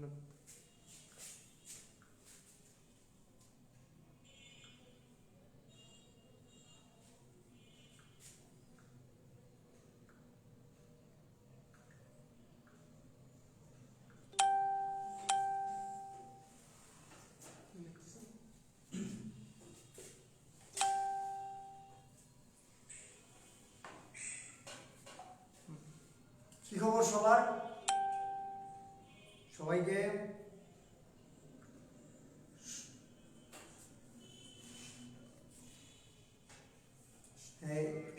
কি খবর সবার? সবাইকে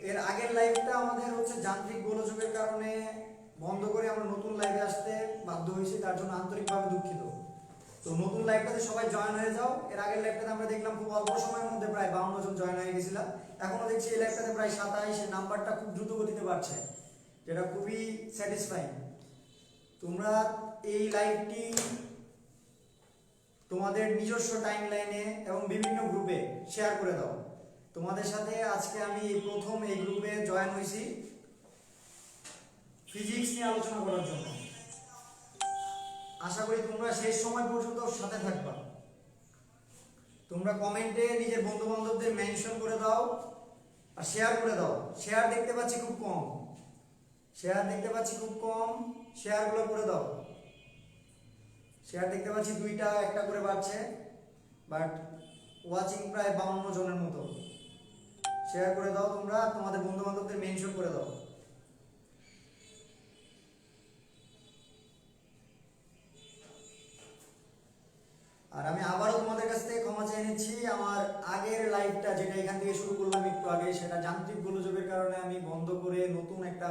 এর আগের লাইভটা আমাদের হচ্ছে যান্ত্রিক গোলযোগের কারণে বন্ধ করে আমরা নতুন লাইভে আসতে বাধ্য হয়েছি, তার জন্য আন্তরিকভাবে দুঃখিত। তো নতুন লাইভটাতে সবাই জয়েন হয়ে যাও। এর আগের লাইভটাতে আমরা দেখলাম খুব অল্প সময়ের মধ্যে প্রায় 52 জন জয়েন হয়ে গেছিল। এখনো দেখছি এই লাইভটাতে প্রায় 27, নাম্বারটা খুব দ্রুত গতিতে বাড়ছে, যেটা খুবই স্যাটিসফাইং। তোমরা এই লাইভটি তোমাদের নিজস্ব টাইমলাইনে এবং বিভিন্ন গ্রুপে শেয়ার করে দাও। তোমাদের সাথে আজকে আমি প্রথম এই গ্রুপে জয়েন হয়েছি ফিজিক্স নিয়ে আলোচনা করার জন্য। আশা করি তোমরা শেষ সময় পর্যন্ত সাথে থাকবা। তোমরা কমেন্টে নিজের বন্ধু বান্ধবদের মেনশন করে দাও আর শেয়ার করে দাও। শেয়ার দেখতে পাচ্ছি খুব কম, শেয়ারগুলো করে দাও। শেয়ার দেখতে পাচ্ছি 2টা 1টা করে বাড়ছে, বাট ওয়াচিং প্রায় 52 জনের মতো। শেয়ার করে দাও তোমরা, তোমাদের বন্ধু বান্ধবদের মেনশন করে দাও। আর আমি আবারও তোমাদের কাছ থেকে ক্ষমা চেয়ে নিচ্ছি, আমার আগের লাইভটা যেটা এখান থেকে শুরু করলাম একটু আগে, সেটা যান্ত্রিক গোলযোগের কারণে আমি বন্ধ করে নতুন একটা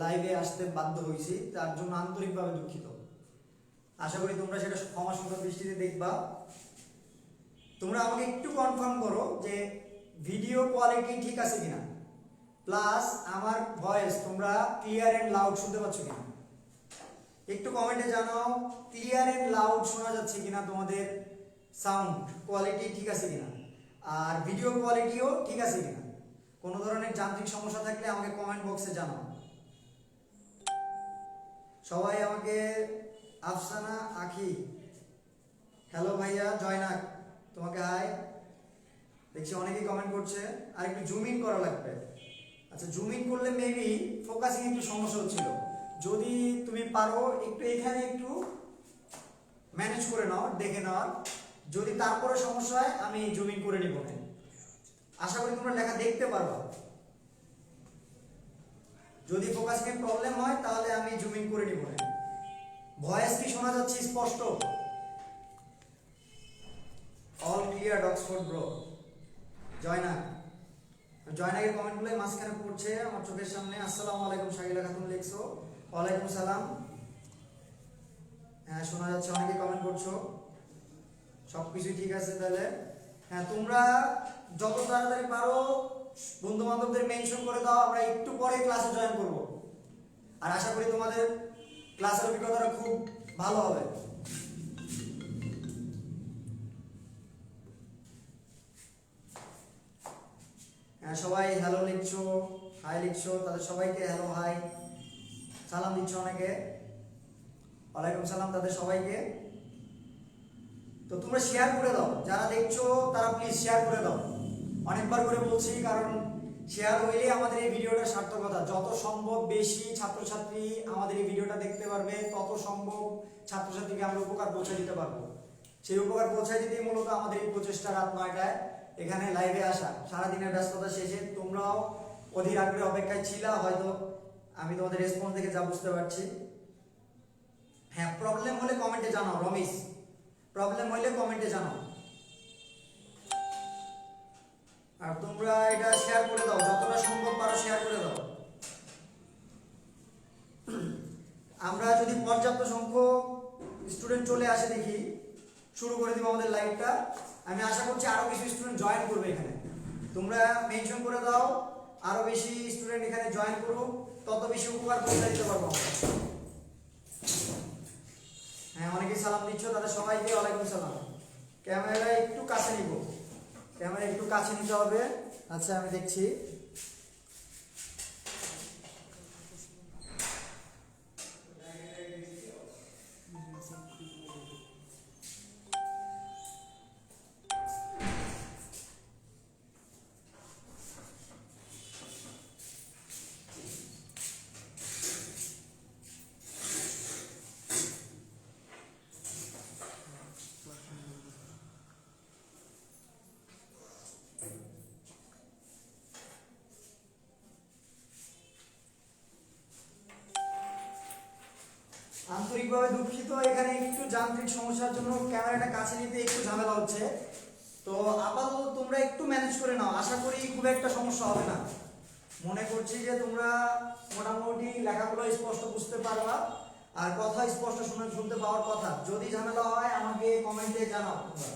লাইভে আসতে বাধ্য হয়েছি, তার জন্য আন্তরিকভাবে দুঃখিত। আশা করি তোমরা সেটা ক্ষমা সুন্দর দৃষ্টিতে দেখবা। তোমরা আমাকে একটু কনফার্ম করো যে ভিডিও কোয়ালিটি ঠিক আছে কিনা, প্লাস আমার ভয়েস তোমরা ক্লিয়ার এন্ড লাউড শুনতে পাচ্ছ কিনা। একটু কমেন্টে জানাও ক্লিয়ার এন্ড লাউড শোনা যাচ্ছে কিনা, তোমাদের সাউন্ড কোয়ালিটি ঠিক আছে কিনা, আর ভিডিও কোয়ালিটিও ঠিক আছে কিনা। কোনো ধরনের যান্ত্রিক সমস্যা থাকলে আমাকে কমেন্ট বক্সে জানাও। সবাই আমাকে আফসানা আখি, হ্যালো ভাইয়া জয়নাক, তোমাকে হাই। দেখছি অনেকেই কমেন্ট করছে। আর একটু জুম ইন করা লাগবে। আচ্ছা, জুম ইন করলে মেবি ফোকাসিং একটু সমস্যা হচ্ছিল। যদি তুমি পারো একটু এখানে একটু ম্যানেজ করে নাও, দেখে নাও। যদি তারপরে সমস্যা হয় আমি জুম ইন করে নিব। আশা করি তোমরা লেখা দেখতে পারবা। যদি ফোকাসিং এর প্রবলেম হয় তাহলে আমি জুম ইন করে নিব। ভয়েস কি শোনা যাচ্ছে স্পষ্ট? All clear Oxford bro. জয়নাকের কমেন্টগুলো মাঝখানে পড়ছে আমার চোখের সামনে। আসসালামু আলাইকুম শাকিলা খাতুন লিখছো। ওয়ালাইকুম সালাম। হ্যাঁ শোনা যাচ্ছে, অনেকে কমেন্ট করছো। সবকিছু ঠিক আছে তাহলে। হ্যাঁ, তোমরা যত তাড়াতাড়ি পারো বন্ধু বান্ধবদের মেনশন করে দাও, আমরা একটু পরে ক্লাসে জয়েন করব। আর আশা করি তোমাদের ক্লাসের অভিজ্ঞতাটা খুব ভালো হবে। হ্যাঁ, সবাই হ্যালো লিখছো, হাই লিখছো, তাদের সবাইকে হ্যালো হাই সালাম দিচ্ছ অনেকে। ওয়ালাইকুম সালাম তাদের সবাইকে। তো তোমরা শেয়ার করে দাও, যারা দেখছো তারা প্লিজ শেয়ার করে দাও। অনেকবার করে বলছি, কারণ শেয়ার হইলে আমাদের এই ভিডিওটার সার্থকতা। যত সম্ভব বেশি ছাত্রছাত্রী আমাদের এই ভিডিওটা দেখতে পারবে, তত সম্ভব ছাত্রছাত্রীকে আমরা উপকার পৌঁছে দিতে পারবো। সেই উপকার পৌঁছে দিতেই মূলত আমাদের এই প্রচেষ্টা রাত 9টায় এখানে লাইভে আসা। সারাদিনের ব্যস্ততা শেষে তোমরাও অধীর আগ্রহে অপেক্ষায় ছিলা, হয়তো আমি তোমাদের রেসপন্স দেখে যা বুঝতে পারছি। হ্যাঁ, প্রবলেম হলে কমেন্টে জানাও। রমেশ, প্রবলেম হলে কমেন্টে জানাও। আর তোমরা এটা শেয়ার করে দাও, যতটা সম্ভব পারো শেয়ার করে দাও। আমরা যদি পর্যাপ্ত সংখ্যক স্টুডেন্ট চলে আসে দেখি, শুরু করে দিব আমাদের লাইভটা। আমি আশা করছি আরো কিছু স্টুডেন্ট জয়েন করবে এখানে। তোমরা মেনশন করে দাও, আরো বেশি স্টুডেন্ট এখানে জয়েন করুক, তত বেশি উপকার পৌঁছে দিতে পারবো। হ্যাঁ, অনেকেই সালাম দিচ্ছ, তাদের সবাইকে ওয়ালাইকুম সালাম। ক্যামেরা একটু কাছে নিব, ক্যামেরা একটু কাছে নিতে হবে। আচ্ছা, আমি দেখছি। আন্তরিকভাবে দুঃখিত, এখানে একটু যান্ত্রিক সমস্যার জন্য ক্যামেরাটা কাছে নিতে একটু ঝামেলা হচ্ছে। তো আপাতত তোমরা একটু ম্যানেজ করে নাও, আশা করি খুব একটা সমস্যা হবে না। মনে করছি যে তোমরা মোটামুটি লেখাগুলো স্পষ্ট বুঝতে পারবা আর কথা স্পষ্ট শুনতে পাওয়ার কথা। যদি ঝামেলা হয় আমাকে কমেন্টে জানাও তোমরা।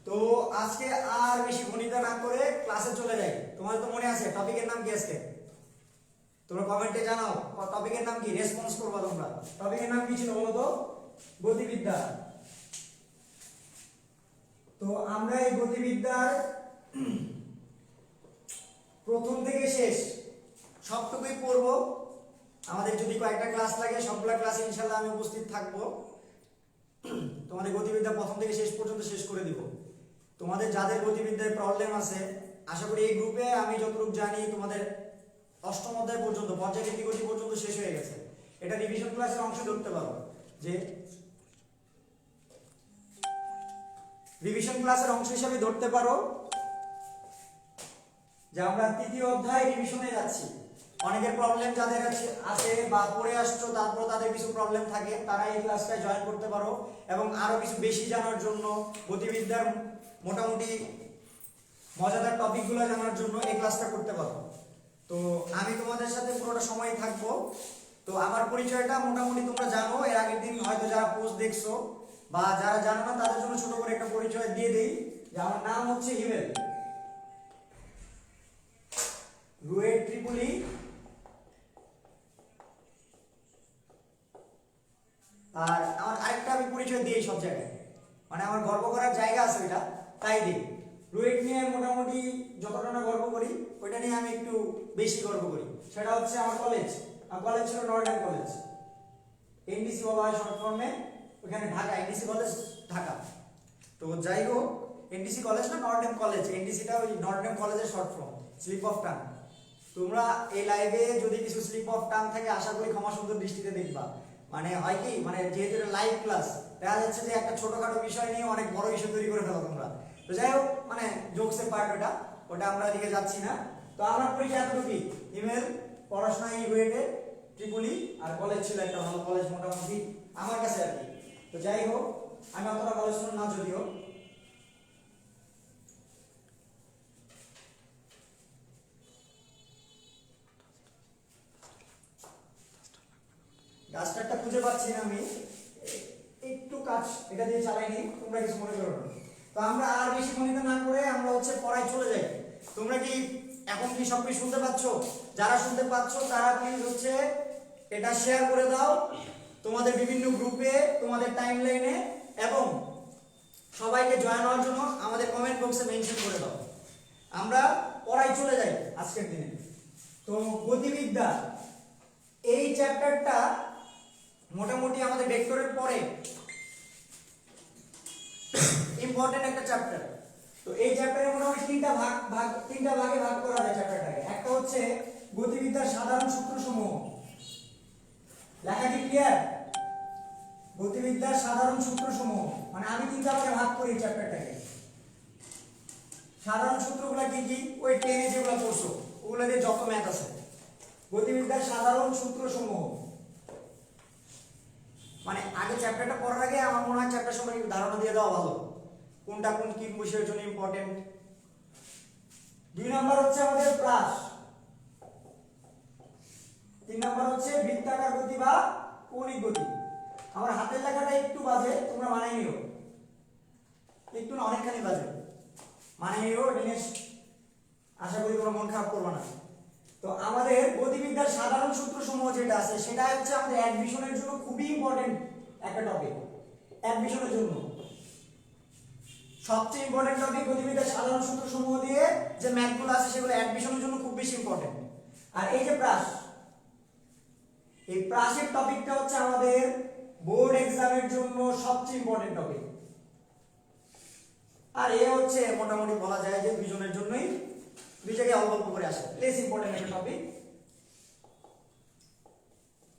তো আজকে আর বেশি ভনিতা না করে ক্লাসে চলে যাই। তোমাদের তো মনে আছে টপিকের নাম কি আজকে? তোমরা কমেন্টে জানাও টপিকের নাম কি, রেসপন্স করবা তোমরা। টপিকের নাম কি ছিল বলো তো? গতিবিদ্যা। তো আমরা এই গতিবিদ্যার প্রথম থেকে শেষ সবটুকুই পড়বো। আমাদের যদি কয়েকটা ক্লাস লাগে সবগুলা ক্লাসে ইনশাআল্লাহ আমি উপস্থিত থাকবো। তোমাদের গতিবিদ্যা প্রথম থেকে শেষ পর্যন্ত শেষ করে দিব। তোমাদের যাদের গতিবিদ্যায় প্রবলেম আছে, আশা করি এই গ্রুপে আমি যতটুকু জানি তোমাদের অষ্টম অধ্যায় পর্যন্ত, পর্যায়ভিত্তিক গতি পর্যন্ত শেষ হয়ে গেছে। এটা রিভিশন ক্লাসের অংশ ধরতে পারো, যে রিভিশন ক্লাসের অংশ হিসেবে ধরতে পারো যে আমরা তৃতীয় অধ্যায় রিভিশনে যাচ্ছি। অনেকের প্রবলেম যাদের আছে বা পড়ে আসছো তারপর তাদের কিছু প্রবলেম থাকে, তারা এই ক্লাসটায় জয়েন করতে পারো এবং আরো কিছু বেশি জানার জন্য, গতিবিদ্যার মোটামুটি মজাদার টপিকগুলো জানার জন্য এই ক্লাসটা করতে পারো। তো আমি তোমাদের সাথে পুরোটা সময় থাকবো। তো আমার পরিচয়টা মোটামুটি তোমরা জানো, এর আগের দিন হয়তো যারা পোস্ট দেখছো বা যারা জানো না তাদের জন্য ছোট করে একটা পরিচয় দিয়ে দেই যে আমার নাম হচ্ছে হিমেল রুয়েট ত্রিপুলি। আর আমার আরেকটা আমি পরিচয় দিই সব জায়গায়, মানে আমার গর্ব করার জায়গা আছে ওইটা, তাই দিই। রুয়েট নিয়ে মোটামুটি যতটা না গর্ব করি ওইটা নিয়ে আমি একটু বেশি গর্ব করি। সেটা হচ্ছে আমার কলেজ, কলেজ ছিল নর্ডার্ন কলেজ, এনডিসি বলা হয় শর্ট ফর্মে। ওখানে ঢাকা, এনডিসি কলেজ ঢাকা। তো যাই হোক, এনডিসি কলেজ না নর্ডার্ন কলেজ, এনডিসিটা ওই নর্ডার্ন কলেজের short form, slip of tongue. তোমরা এই লাইভে যদি কিছু স্লিপ অফ টাং থাকে আশা করি ক্ষমা সুন্দর দৃষ্টিতে দেখবা। মানে হয় কি, মানে যেহেতু এটা লাইভ ক্লাস, দেখা যাচ্ছে যে একটা ছোটখাটো বিষয় নিয়ে অনেক বড় ইস্যু তৈরি করে ফেলো তোমরা। তো যাই হোক, মানে জোকসের পার্ট ওটা আমরা এদিকে যাচ্ছি না। তো আমার পরিচয় এতটুকুই, ইমেল, পড়াশোনা এই রুয়েটে ত্রিপুলি, আর কলেজ ছিল একটা ভালো কলেজ মোটামুটি আমার কাছে আর কি। তো যাই হোক, আমি অতটা কলেজ না যদিও। ডাস্টারটা খুঁজে পাচ্ছি না আমি, একটু কাজ এটা দিয়ে চালাই নি, তোমরা কিছু মনে করো না। তো আমরা আর বেশি মনিত না করে আমরা হচ্ছে পড়ায় চলে যাই। তোমরা কি এখন কি সবকিছু শুনতে পাচ্ছ? যারা শুনতে পাচ্ছ তারা প্লিজ হচ্ছে এটা শেয়ার করে দাও তোমাদের বিভিন্ন গ্রুপে, তোমাদের টাইমলাইনে, এবং সবাইকে জয়েন হওয়ার জন্য আমাদের কমেন্ট বক্সে মেনশন করে দাও। আমরা পড়ায় চলে যাই আজকের দিনে। তো গতিবিদ্যা এই চ্যাপ্টারটা মোটামুটি আমাদের ভেক্টরের পরে ইম্পর্টেন্ট একটা চ্যাপ্টার। তো এই চ্যাপ্টারে মোটামুটি তিনটা ভাগে ভাগ করা যায় চ্যাপ্টারটাকে। একটা হচ্ছে গতিবিদ্যার সাধারণ সূত্রসমূহ। লেখা কি ক্লিয়ার? গতিবিদ্যার সাধারণ সূত্রসমূহ মানে আমি তিনটা ভাগে ভাগ করি চ্যাপ্টারটাকে। সাধারণ সূত্রগুলো কি কি? ওই 10 এ যেগুলো পড়ছো ওগুলো দিয়ে যত ম্যাথ আছে। গতিবিদ্যার সাধারণ সূত্রসমূহ মানে আগে চ্যাপ্টারটা পড়ার আগে আমার মনে হয় চ্যাপ্টার সম্পর্কে ধারণা দিয়ে দেওয়া ভালো, কোনটা কোন কি বিষয়ের জন্য ইম্পর্টেন্ট। 2 নাম্বার হচ্ছে আমাদের প্রাস, 3 নাম্বার হচ্ছে বৃত্তাকার গতি বা কৌণিক গতি। আমার হাতের লেখাটা একটু বাজে, তোমরা মানিয়ে নিও, একটু না অনেকখানি বাজে, মানিয়ে নিও। এটা নিয়ে আশা করি তোমরা মন খারাপ করবে না। তো আমাদের গতিবিদ্যার সাধারণ সূত্রসমূহ যেটা আছে সেটা হচ্ছে আমাদের অ্যাডমিশনের জন্য খুবই ইম্পর্টেন্ট একটা টপিক। অ্যাডমিশনের জন্য সবচেয়ে ইম্পর্টেন্ট টপিক গতিবিদ্যার সাধারণ সূত্রসমূহ দিয়ে যে ম্যাথগুলো আছে সেগুলো অ্যাডমিশনের জন্য খুব বেশি ইম্পর্টেন্ট। আর এই যে প্রাস, এই প্রাসের টপিকটা হচ্ছে আমাদের বোর্ড এক্সামের জন্য সবচেয়ে ইম্পর্টেন্ট টপিক। আর এ হচ্ছে মোটামুটি বলা যায় যে দুইজনের জন্যই দুই জায়গায় অল্প অল্প করে আসে, লেস ইম্পর্টেন্ট একটা টপিক।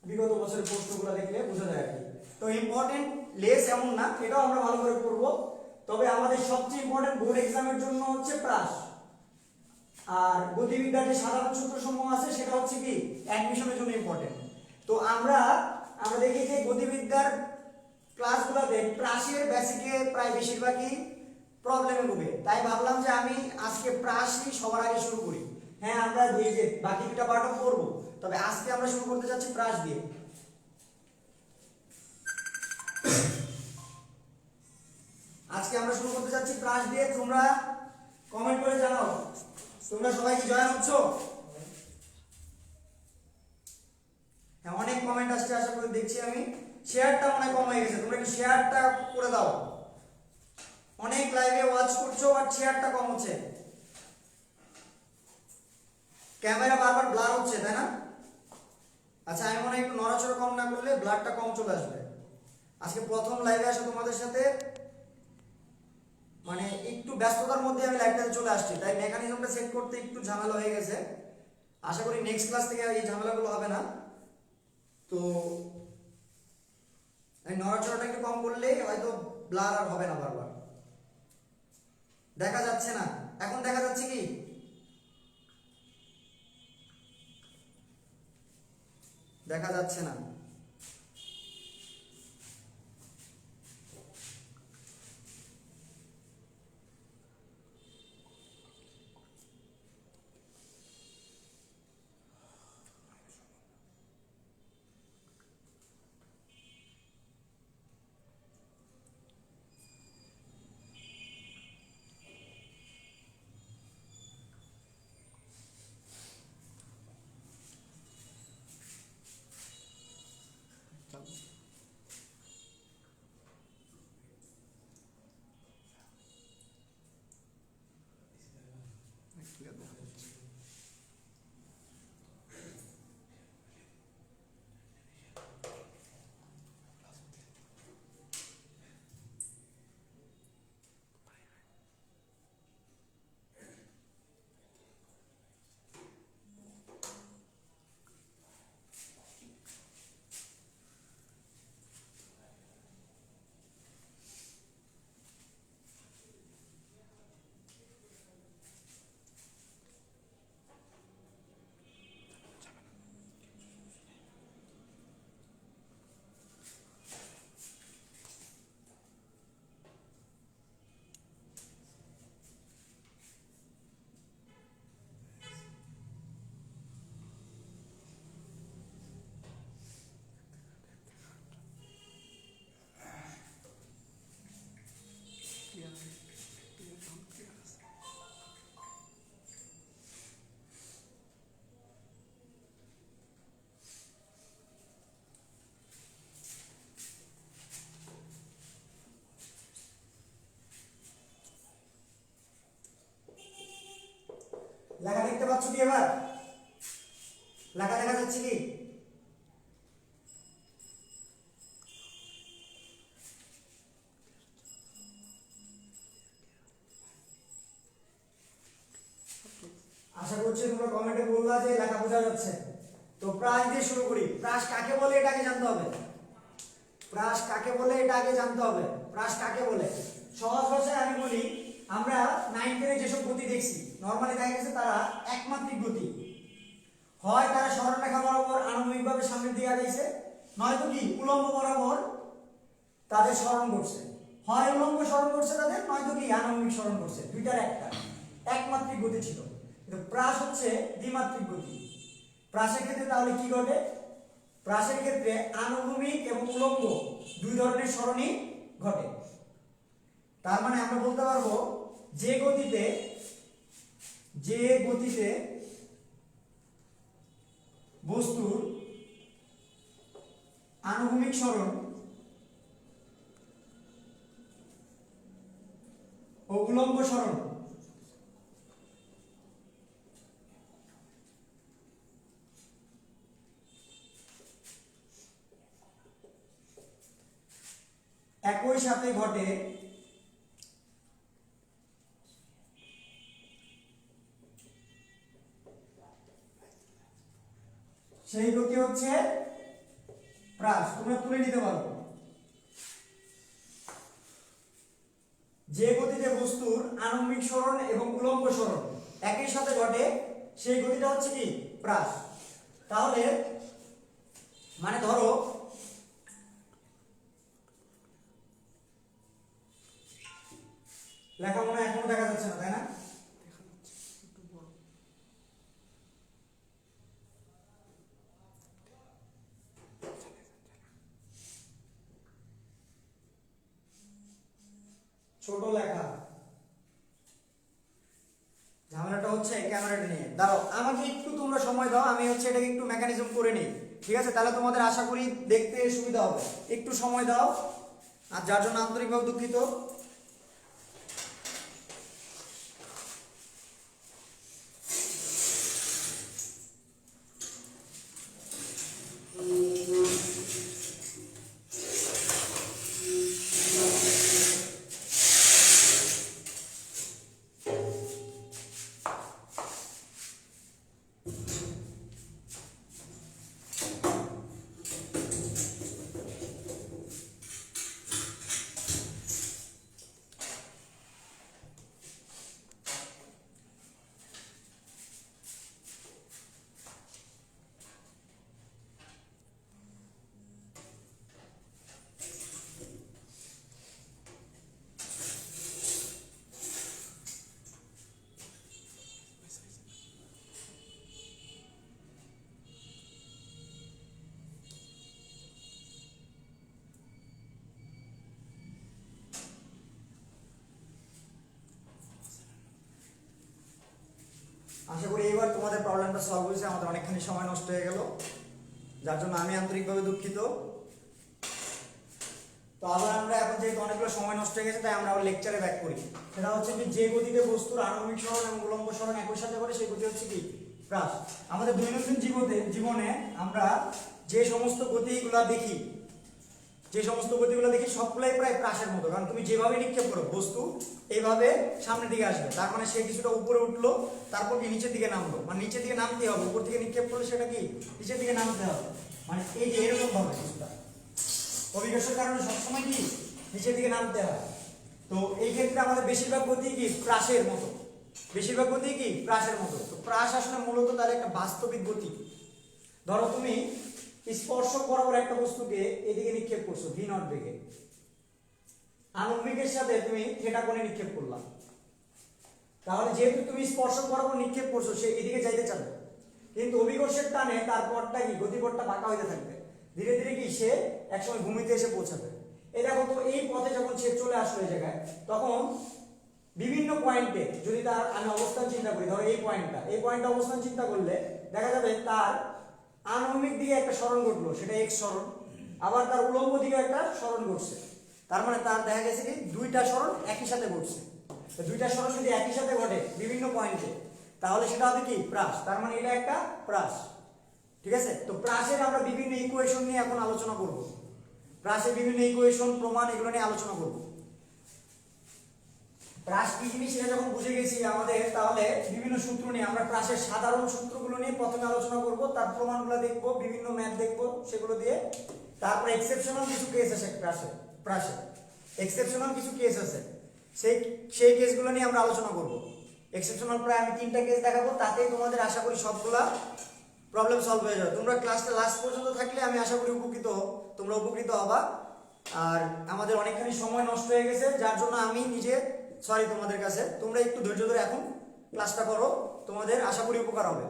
বিগত বছরের প্রশ্নগুলো দেখলে বোঝা যায় আর কি। তো ইম্পর্টেন্ট লেস এমন না, এটাও আমরা ভালো করে পড়ব। তবে আমাদের সবচেয়ে ইম্পর্টেন্ট বোর্ড এক্সামের জন্য হচ্ছে প্রাস। আর গতিবিদ্যার যে সাধারণ সূত্রসমূহ আছে সেটা হচ্ছে কি অ্যাডমিশনের জন্য ইম্পর্টেন্ট। তো আমরা দেখি যে গতিবিদ্যার ক্লাসগুলোতে প্রাসের বেসিকে প্রায় বেশিরভাগই প্রবলেমে ভুগে, তাই ভাবলাম যে আমি আজকে প্রাসই সবার আগে শুরু করি। হ্যাঁ, আমরা এই যে বাকি দুটা পার্টও করব, তবে আজকে আমরা শুরু করতে যাচ্ছি প্রাস দিয়ে। আজকে আমরা শুরু করতে যাচ্ছি প্রাস দিয়ে। তোমরা কমেন্ট করে জানাও তোমরা সবাই কি জয়েন হচ্ছ? হ্যাঁ, অনেক কমেন্ট আসছে, আশা করি দেখছি আমি। শেয়ারটা অনেক কম হয়ে গেছে, তোমরা কি শেয়ারটা করে দাও? অনেক লাইভে ওয়াচ করছো আর শেয়ারটা কম হচ্ছে, ক্যামেরা বারবার ব্লার হচ্ছে, তাই না? আচ্ছা, আমি মনে হয় একটু নড়াচড়া কম না করলে ব্লারটা কম চলে আসবে। আজকে প্রথম লাইভে আসা তোমাদের সাথে, মানে একটু ব্যস্ততার মধ্যে আমি লাইভটাতে চলে আসছি, তাই মেকানিজমটা সেট করতে একটু ঝামেলা হয়ে গেছে। আশা করি নেক্সট ক্লাস থেকে এই ঝামেলাগুলো হবে না। তো আমি নড়াচড়াটা একটু কম করলেই হয়তো ব্লার আর হবে না বারবার। দেখা যাচ্ছে না, এখন দেখা যাচ্ছে কি? দেখা যাচ্ছে না। লেখা দেখতে পাচ্ছ কি? এবার লেখা দেখা যাচ্ছে কি? আশা করছি তোমরা কমেন্টে বলবা যে লেখা বোঝা যাচ্ছে। তো প্রাস দিয়ে শুরু করি। প্রাস কাকে বলে এটা আগে জানতে হবে। প্রাস কাকে বলে এটা আগে জানতে হবে। প্রাস কাকে বলে? সহজ ভাষায় আমি বলি, আমরা 9 10 যেসব গতি দেখছি নরমালি দেখা গেছে তারা একমাত্রিক গতি। হয় তারা সরলরেখা বরাবর আনুভূমিকভাবে সামনের দিকে আগাইছে, নয়তো কি উলম্ব বরাবর তাদের সরণ করছে। হয় উলম্ব সরণ করছে তাদের, নয়তো কি আনুভূমিক সরণ করছে। দুইটার একটা, একমাত্রিক গতি ছিল। কিন্তু প্রাস হচ্ছে দ্বিমাত্রিক গতি। প্রাসের ক্ষেত্রে তাহলে কি ঘটে? প্রাসের ক্ষেত্রে আনুভূমিক এবং উলম্ব দুই ধরনের সরণই ঘটে। তার মানে আমরা বলতে পারবো যে গতিতে বস্তুর আনুভূমিক সরণ ও উলম্ব সরণ একই সাথে ঘটে, সেই গতি হচ্ছে প্রাস। তোমরা তুলে নিতে পারো। যে গতিতে বস্তুর আনুভূমিক সরণ এবং উলম্ব সরণ একই সাথে ঘটে সেই গতিটা হচ্ছে কি? প্রাস। তাহলে মানে ধরো লেখা মনে হয় এখনো দেখা যাচ্ছে না, তাই না? ছোট লেখা, ঝামেলাটা হচ্ছে ক্যামেরাটা নিয়ে। দাঁড়াও আমাকে একটু তোমরা সময় দাও, আমি হচ্ছে এটাকে একটু মেকানিজম করে নিই, ঠিক আছে? তাহলে তোমাদের আশা করি দেখতে সুবিধা হবে। একটু সময় দাও, আর যার জন্য আন্তরিকভাবে দুঃখিত। আশা করি এবার তোমাদের প্রবলেমটা সলভ হয়েছে। আমাদের অনেকখানি সময় নষ্ট হয়ে গেল, যার জন্য আমি আন্তরিকভাবে দুঃখিত। তো আবার আমরা এখন যেহেতু অনেকগুলো সময় নষ্ট হয়ে গেছে, তাই আমরা আবার লেকচারে ব্যাক করি। সেটা হচ্ছে কি, যে গতিতে বস্তুর আণবিক সরণ এবং উলম্ব সরণ একই সাথে করে সেই গতি হচ্ছে কি হ্রাস। আমাদের দৈনন্দিন জীবনে আমরা যে সমস্ত গতিগুলো দেখি, সবগুলাই প্রায় হ্রাসের মতো। কারণ তুমি যেভাবে নিক্ষেপ করো বস্তু এইভাবে সামনের দিকে আসবে, তার মানে সে কিছুটা উপরে উঠলো, তারপর কি নিচের দিকে নামলো। মানে নিচের দিকে নামতে হবে, উপর থেকে নিক্ষেপ করলে সেটা কি নিচের দিকে নামতে হবে। মানে এই যে এরকম ভাবে কিছুটা অভিকর্ষের কারণে সবসময় কি নিচের দিকে নামতে হয়। তো এই ক্ষেত্রে আমাদের বেশিরভাগ গতি কি প্রাসের মতো, তো প্রাস আসলে মূলত তার একটা বাস্তবিক গতি। ধরো তুমি স্পর্শক বরাবর একটা বস্তুকে এদিকে নিক্ষেপ করছো ভি নট বেগে, আণবিকের সাথে তুমি থিটা কোণে নিক্ষেপ করলা, তাহলে যেহেতু তুমি স্পর্শক বরাবর নিক্ষেপ করছো সে এদিকে যাইতে চাবে, কিন্তু অভিকর্ষের টানে তার পথটা কি গতিপথটা বাঁকা হইতে থাকবে, ধীরে ধীরে কি সে একসময় ভূমিতে এসে পৌঁছাবে। এই দেখো তো, এই পথে যখন সে চলে আসলো এই জায়গায়, তখন বিভিন্ন পয়েন্টে যদি তার আমি অবস্থান চিন্তা করি, ধরো এই পয়েন্টটা অবস্থান চিন্তা করলে দেখা যাবে তার আণবিক দিকে একটা সরণ ঘটলো, সেটা এক্স সরণ, আবার তার উলম্ব দিকে একটা সরণ ঘটছে। তার মানে তার দেখা গেছে কি দুইটা সরণ একই সাথে ঘটছে। দুইটা সরণ যদি একই সাথে ঘটে বিভিন্ন পয়েন্টে, তাহলে সেটা হবে কি প্রাস। তার মানে এটা একটা প্রাস, ঠিক আছে? তো প্রাসের আমরা বিভিন্ন ইকুয়েশন নিয়ে এখন আলোচনা করব, প্রাসের বিভিন্ন ইকুয়েশন প্রমাণ এগুলো নিয়ে আলোচনা করব। প্রাস কি জিনিস সেটা যখন বুঝে গেছি আমাদের, তাহলে বিভিন্ন সূত্র নিয়ে আমরা প্রাসের সাধারণ সূত্রগুলো নিয়ে প্রথমে আলোচনা করব, তার প্রমাণগুলো দেখব, বিভিন্ন ম্যাথ দেখব, সেগুলো দিয়ে তারপর এক্সেপশনাল কিছু কেস আছে প্রাসে এক্সেপশনাল কিছু কেস আছে, সেই কেসগুলো নিয়ে আমরা আলোচনা করব। এক্সেপশনাল প্রায় আমি 3টা কেস দেখাবো, তাতেই তোমাদের আশা করি সবগুলা প্রবলেম সলভ হয়ে যাবে। তোমরা ক্লাসটা লাস্ট পর্যন্ত থাকলে আমি আশা করি তোমরা উপকৃত হবা। আর আমাদের অনেকখানি সময় নষ্ট হয়ে গেছে, যার জন্য আমি নিজে সরি তোমাদের কাছে। তোমরা একটু ধৈর্য ধরে এখন ক্লাসটা করো, তোমাদের আশা করি উপকার হবে।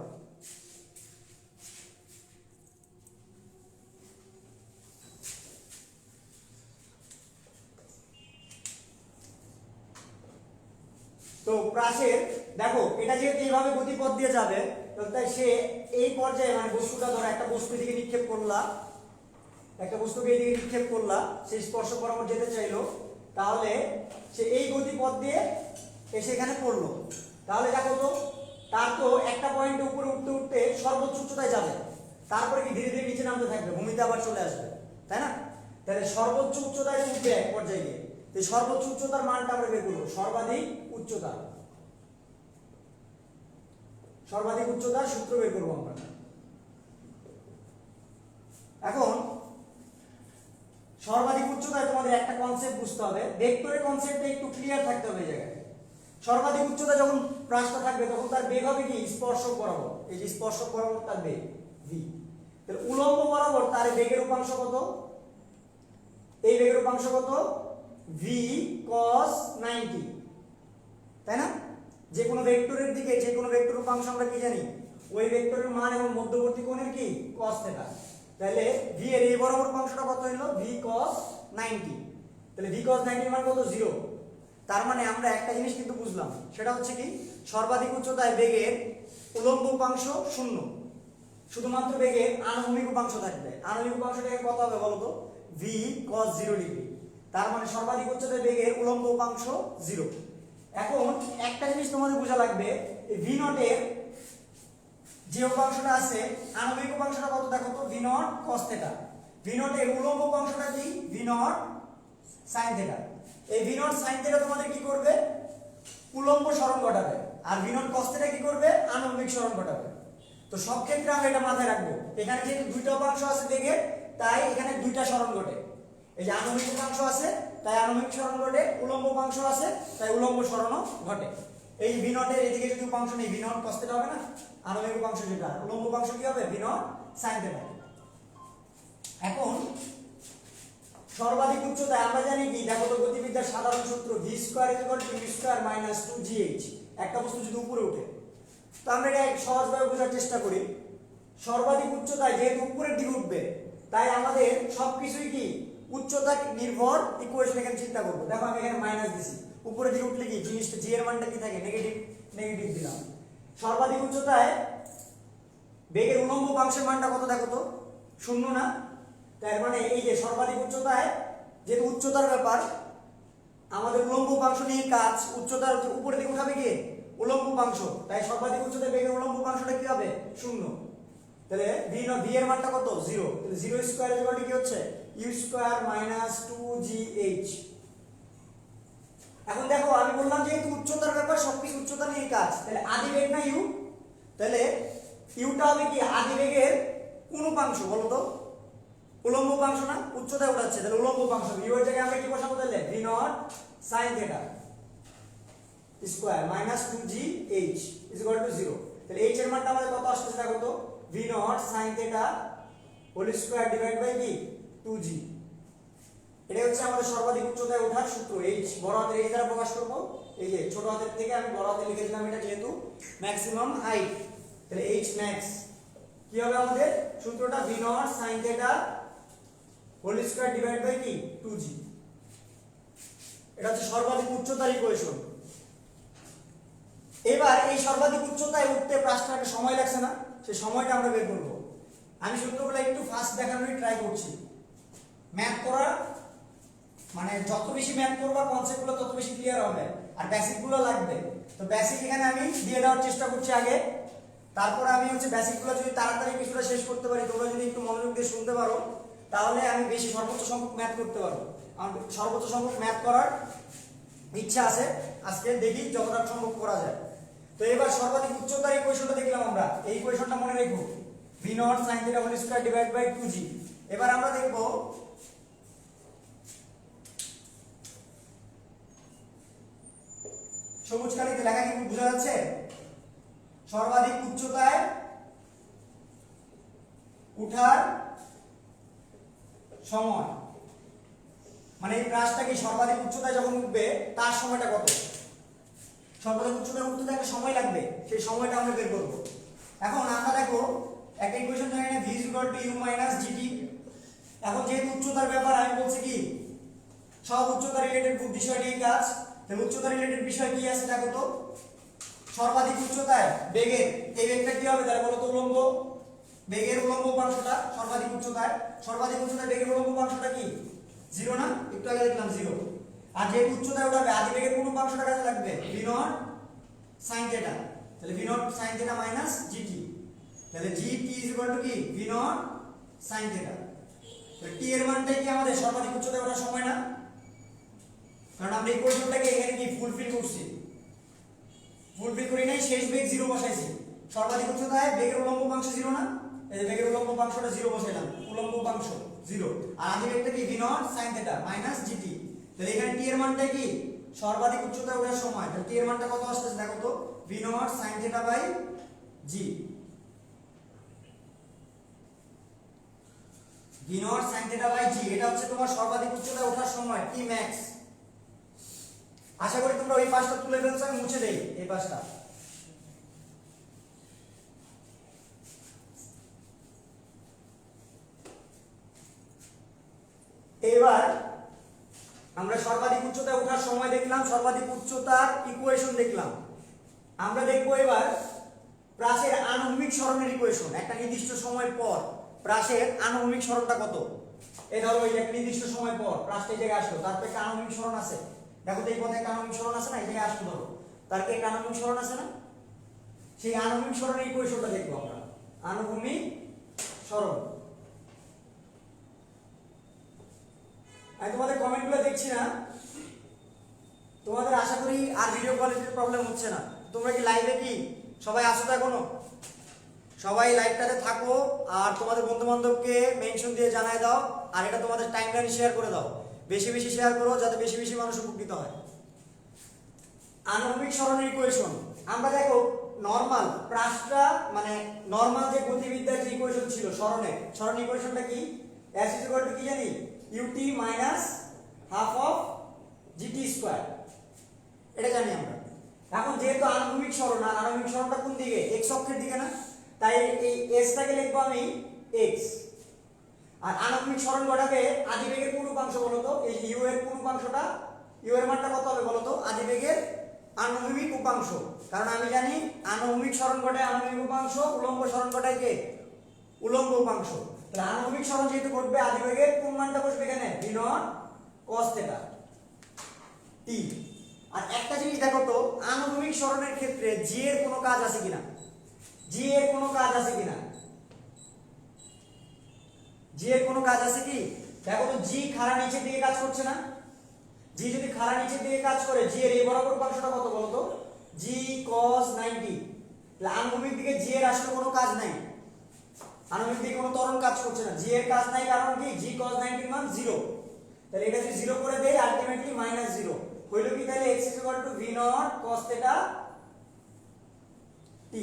তো প্রাসের দেখো, এটা যেহেতু এইভাবে গতিপথ দিয়ে যাবে, তাই সে এই পর্যায়ে মানে বস্তুটা ধরো একটা বস্তু দিকে নিক্ষেপ করলা, একটা বস্তুকে এই দিকে নিক্ষেপ করলা, সে স্পর্শ বরাবর যেতে চাইলো, তাহলে সে এই গতিপথ দিয়ে এসে এখানে পড়লো। তাহলে দেখো তো, তার তো একটা পয়েন্টে উপরে উঠতে উঠতে সর্বোচ্চ উচ্চতায় যাবে, তারপরে কি ধীরে ধীরে নিচে নামতে থাকবে, ভূমিতে আবার চলে আসবে, তাই না? তাহলে সর্বোচ্চ উচ্চতায় উঠবে এক পর্যায়ে গিয়ে, এই সর্বোচ্চ উচ্চতার মানটা আমরা বের করবো, সর্বাধিক উচ্চতার সূত্র বের করবো আমরা। এখন সর্বাধিক উচ্চতায় তোমাদের একটা কনসেপ্ট বুঝতে হবে, ভেক্টরের কনসেপ্টটা একটু ক্লিয়ার থাকতে হবে এই জায়গায়। সর্বাধিক উচ্চতা যখন পৃষ্ঠটা থাকবে তখন তার বেগ হবে কি স্পর্শক বরাবর, এই যে স্পর্শক বরাবর তার বেগ v। তাহলে উলম্ব বরাবর তার বেগের উপাংশ কত, এই বেগের উপাংশ কত v cos 90, তাই না? যে কোনো ভেক্টরের দিকে যে কোনো ভেক্টরের উপাংশ আমরা কি জানি, ওই ভেক্টরের মান এবং মধ্যবর্তী কোণের কি cos থিটা। তাহলে v এর এই বরাবর উপাংশটা কত হলো v cos 90। তাহলে v cos 90 এর মান কত 0। তার মানে আমরা একটা জিনিস কিন্তু বুঝলাম, সেটা হচ্ছে কি সর্বাধিক উচ্চতায় বেগের উলম্ব উপাংশ 0, শুধুমাত্র বেগের আনুভূমিক উপাংশ থাকবে। আনুভূমিক উপাংশটাকে কত হবে বলো তো, v cos 0 ডিগ্রি। তার মানে সর্বাধিক উচ্চতায় বেগের উলম্ব উপাংশ 0। এখন একটা জিনিস তোমাদের বোঝা লাগবে, এই v নট এর যে উপাংশটা আছে আনুভূমিক উপাংশটা কত দেখো তো, v nought cos theta. v not এর উলম্ব উপাংশটা কি v নট sin থিটা। এই v নট sin থিটা তোমাদের কি করবে, উলম্ব সরণ ঘটাবে, আর v নট cos থিটা কি করবে, আনুভূমিক সরণ ঘটাবে। তো সব ক্ষেত্রে আমরা এটা মাথায় রাখবো, এখানে যেহেতু দুইটা উপাংশ আছে বেগের, তাই এখানে দুইটা সরণ ঘটে। এই যে আনুভূমিক উপাংশ আছে তাই আনুভূমিক সরণ ঘটে, উলম্ব উপাংশ আছে তাই উলম্ব সরণও ঘটে। এই v নট এর এদিকে যদি উপাংশ নেই, v নট cos থিটা হবে না, আনুভূমিক উপাংশ যেটা, উলম্ব উপাংশ কি হবে v নট sin থিটা। এখন সর্বাধিক উচ্চতায় আমরা জানি কি, দেখো তো গতিবিদ্যার সাধারণ সূত্র v square = u square minus 2gh। একটা বস্তু যদি উপরে ওঠে, তো আমরা এটা সহজভাবে বোঝার চেষ্টা করি। সর্বাধিক উচ্চতায় যেহেতু উপরের দিকে উঠবে, তাই আমাদের সবকিছুই কি উচ্চতা নির্ভর ইকুয়েশন এখানে চিন্তা করব। দেখো আমি এখানে মাইনাস দিছি, উপরের দিকে উঠলে কি জিনিসটা জি এর মানটা কি থাকে, নেগেটিভ, নেগেটিভ দিলাম। সর্বাধিক উচ্চতায় বেগের উলম্ব উপাংশের মানটা কত দেখো তো, 0 না? তার মানে এই যে সর্বাধিক উচ্চতায়, যেহেতু উচ্চতার ব্যাপার, আমাদের উলম্ব উপাংশ নিয়ে কাজ, উচ্চতার উপরের দিকে উঠাবে কি উলম্ব উপাংশ, তাই সর্বাধিক উচ্চতায় বেগের উলম্ব উপাংশটা কি হবে 0। তাহলে v এর মানটা কত 0। তাহলে 0 স্কয়ার = কি হচ্ছে u স্কয়ার মাইনাস 2gh। এখন দেখো আমি বললাম যেহেতু উচ্চতার ব্যাপার, সবকিছু উচ্চতা নিয়ে কাজ, তাহলে আদি বেগ না u, তাহলে ইউটা হবে কি আদি বেগের কোন উপাংশ বলো তো, উলম্ব উপাংশ না, উচ্চতায় উঠাচ্ছে, তাহলে উলম্ব উপাংশ u এর জায়গায় আমরা কি বসাবো, তাহলে v not sin theta square minus 2gh = 0। তাহলে h এর মানটা আমাদের কত আসছে দেখো তো, v not sin theta whole square divide by কি 2g। এটা হচ্ছে আমাদের সর্বাধিক উচ্চতায় ওঠার সূত্র। h বড় হাতের এই দ্বারা প্রকাশ করব, এই যে ছোট হাতের থেকে আমি বড় হাতে লিখে দিলাম, এটা যেহেতু ম্যাক্সিমাম হাইট, তাহলে h max কি হবে আমাদের সূত্রটা, v not sin theta whole square divide by কি 2g। এটা হচ্ছে সর্বাধিক উচ্চতার ইকুয়েশন। এবার এই সর্বাধিক উচ্চতায় উঠতে প্রাসটা একটা সময় লাগছে না, সেই সময়টা আমরা বের করব। আমি সূত্রগুলো একটু ফাস্ট দেখানোর ট্রাই করছি। ম্যাথ করা মানে যত বেশি ম্যাথ করবা কনসেপ্টগুলো তত বেশি ক্লিয়ার হবে, আর বেসিকগুলো লাগবে। তো বেসিক এখানে আমি দিয়ে দেওয়ার চেষ্টা করছি আগে, তারপর আমি হচ্ছে বেসিকগুলো যদি তাড়াতাড়ি কিছুটা শেষ করতে পারি, তোমরা যদি একটু মনোযোগ দিয়ে শুনতে পারো, তাহলে আমি বেশি সর্বোচ্চ সংখ্যক ম্যাথ করতে পারবো। আমার সর্বোচ্চ সংখ্যক ম্যাথ করার ইচ্ছা আছে, আজকে দেখি যতটা সম্ভব করা যায়। তো এবার সর্বাধিক উচ্চতার ইকুয়েশনটা দেখলাম আমরা, এই ইকুয়েশনটা মনে রেখো, v not sin theta whole square divide by 2g। এবার আমরা দেখব সবুজ কালিতে লেখা কি বোঝা যাচ্ছে, সর্বাধিক উচ্চতায় উঠার সময়, মানে এই প্রাসটা কি সর্বাধিক উচ্চতায় যখন উঠবে তার সময়টা কত, সর্বাধিক উচ্চতায় উঠতে একটা সময় লাগবে, সেই সময়টা আমরা বের করব। এখন আমরা দেখো একটা ইকুয়েশন জানি না, v = u - gt। এখন যেহেতু উচ্চতার ব্যাপার, আমি বলছি কি সব উচ্চতা রিলেটেড বিষয় নিয়ে কাজ। তাহলে উচ্চতা রিলেটেড বিষয় কি আছে দেখো তো, সর্বাধিক উচ্চতায় বেগের এই বেগটা কি হবে তাহলে বলো তো, উলম্ব বেগের উলম্ব উপাংশটা সর্বাধিক উচ্চতায় বেগের উলম্ব উপাংশটা কি 0 না, একটু আগে দেখলাম 0। আর যে উচ্চতায় ওঠাবে আদি বেগের কোন উপাংশটা কাজে লাগবে, v নট sin থিটা। তাহলে v not sin theta minus gt, তাহলে gt = কি v নট sin থিটা। তাহলে t এর মানটা কি আমাদের সর্বাধিক উচ্চতায় ওঠার সময় না, কারণ আমরা এই ইকুয়েশনটাকে এখানে কি ফুলফিল করছি, ফুলফিল করি নাই, শেষ বেগ 0 বসাইছি। সর্বাধিক উচ্চতায় বেগের উলম্ব উপাংশ 0 না, এই যে বেগের উলম্ব উপাংশটা 0 বসাইলাম, উলম্ব উপাংশ 0, আর আদি বেগটা কি v not sin theta minus gt। তাহলে এখানে t এর মানটা কি সর্বাধিক উচ্চতায় ওঠার সময়, তাহলে t এর মানটা কত আসছে দেখো তো, v nought sine theta by g. V nought sine theta by g, এটা হচ্ছে তোমার সর্বাধিক উচ্চতায় ওঠার সময় টি ম্যাক্স। আশা করি তোমরা ওই পাশটা তুলে ফেলছো, আমি মুছে দেই এই পাশটা। এবার আমরা সর্বাধিক উচ্চতায় ওঠার সময় দেখলাম, সর্বাধিক উচ্চতার ইকুয়েশন দেখলাম। আমরা দেখব এবার প্রাসের আনুভূমিক সরণের ইকুয়েশন। একটা নির্দিষ্ট সময় পর প্রাসের আনুভূমিক সরণটা কত। এই ধরো এই একটা নির্দিষ্ট সময় পর প্রাসটা এই জায়গায় আসলো, তারপরে একটা আনুভূমিক সরণ আছে। দেখো তো এই পথে একটা আনুভূমিক সরণ আছে না, এই জায়গায় আসলো ধরো, তার কি একটা আনুভূমিক সরণ আছে না? সেই আনুভূমিক সরণের ইকুয়েশনটা দেখবো আমরা। আনুভূমিক সরণ। আমি তোমাদের কমেন্টগুলো দেখছি না, তোমাদের আশা করি আর ভিডিও কোয়ালিটির প্রবলেম হচ্ছে না। তোমরা কি লাইভে কি সবাই আসো তো এখনো? সবাই লাইভটাতে থাকো আর তোমাদের বন্ধু বান্ধবকে মেনশন দিয়ে জানায় দাও, আর এটা তোমাদের টাইমলাইনে শেয়ার করে দাও। বেশি বেশি শেয়ার করো যাতে বেশি বেশি মানুষ উপকৃত হয়। আনুভূমিক সরণের ইকুয়েশন আমরা দেখো নরমাল প্রাসটা মানে নরমাল যে গতিবিদ্যার যে ইকুয়েশন ছিল সরণ ইকুয়েশনটা কি? s কি জানি ut minus half of gt square, এটা জানি আমরা। এখন যেহেতু আনুভূমিক সরণ, আর আনুভূমিক সরণটা কোন দিকে? x অক্ষের দিকে না, তাই এই s টাকে লিখবো আমি x। আর আনুভূমিক সরণ ঘটাবে আদিবেগের কোন উপাংশ বলো তো? এই u এর কোন উপাংশটা, u এর মানটা কত হবে বলো তো? আদিবেগের আনুভূমিক উপাংশ। কারণ আমি জানি আনুভূমিক সরণ ঘটায় আনুভূমিক উপাংশ, উলম্ব সরণ ঘটায় কে? উলম্ব উপাংশ। তাহলে আনুভূমিক সরণ যেহেতু ঘটবে আদিবেগের কোন মানটা বসবে এখানে? v nought cos theta t। আর একটা জিনিস দেখো তো, আনুভূমিক সরণের ক্ষেত্রে g এর কোনো কাজ আছে কিনা? g এর কোনো কাজ আছে কিনা? g এর কোনো কাজ আছে কি? দেখো তো g খাড়া নিচের দিকে কাজ করছে না? g যদি খাড়া নিচের দিকে কাজ করে, g এর এই বরাবর উপাংশটা কত বলো তো? g cos 90। তাহলে আনুভূমিক দিকে g এর আসলে কোনো কাজ নাই, আনুভূমিক দিকে কোনো ত্বরণ কাজ করছে না, g এর কাজ নাই। কারণ কি? g cos 90 এর মান 0। তাহলে এটা যদি 0 করে দেই আলটিমেটলি -0 হইলো কি? তাহলে x v nought cos theta t।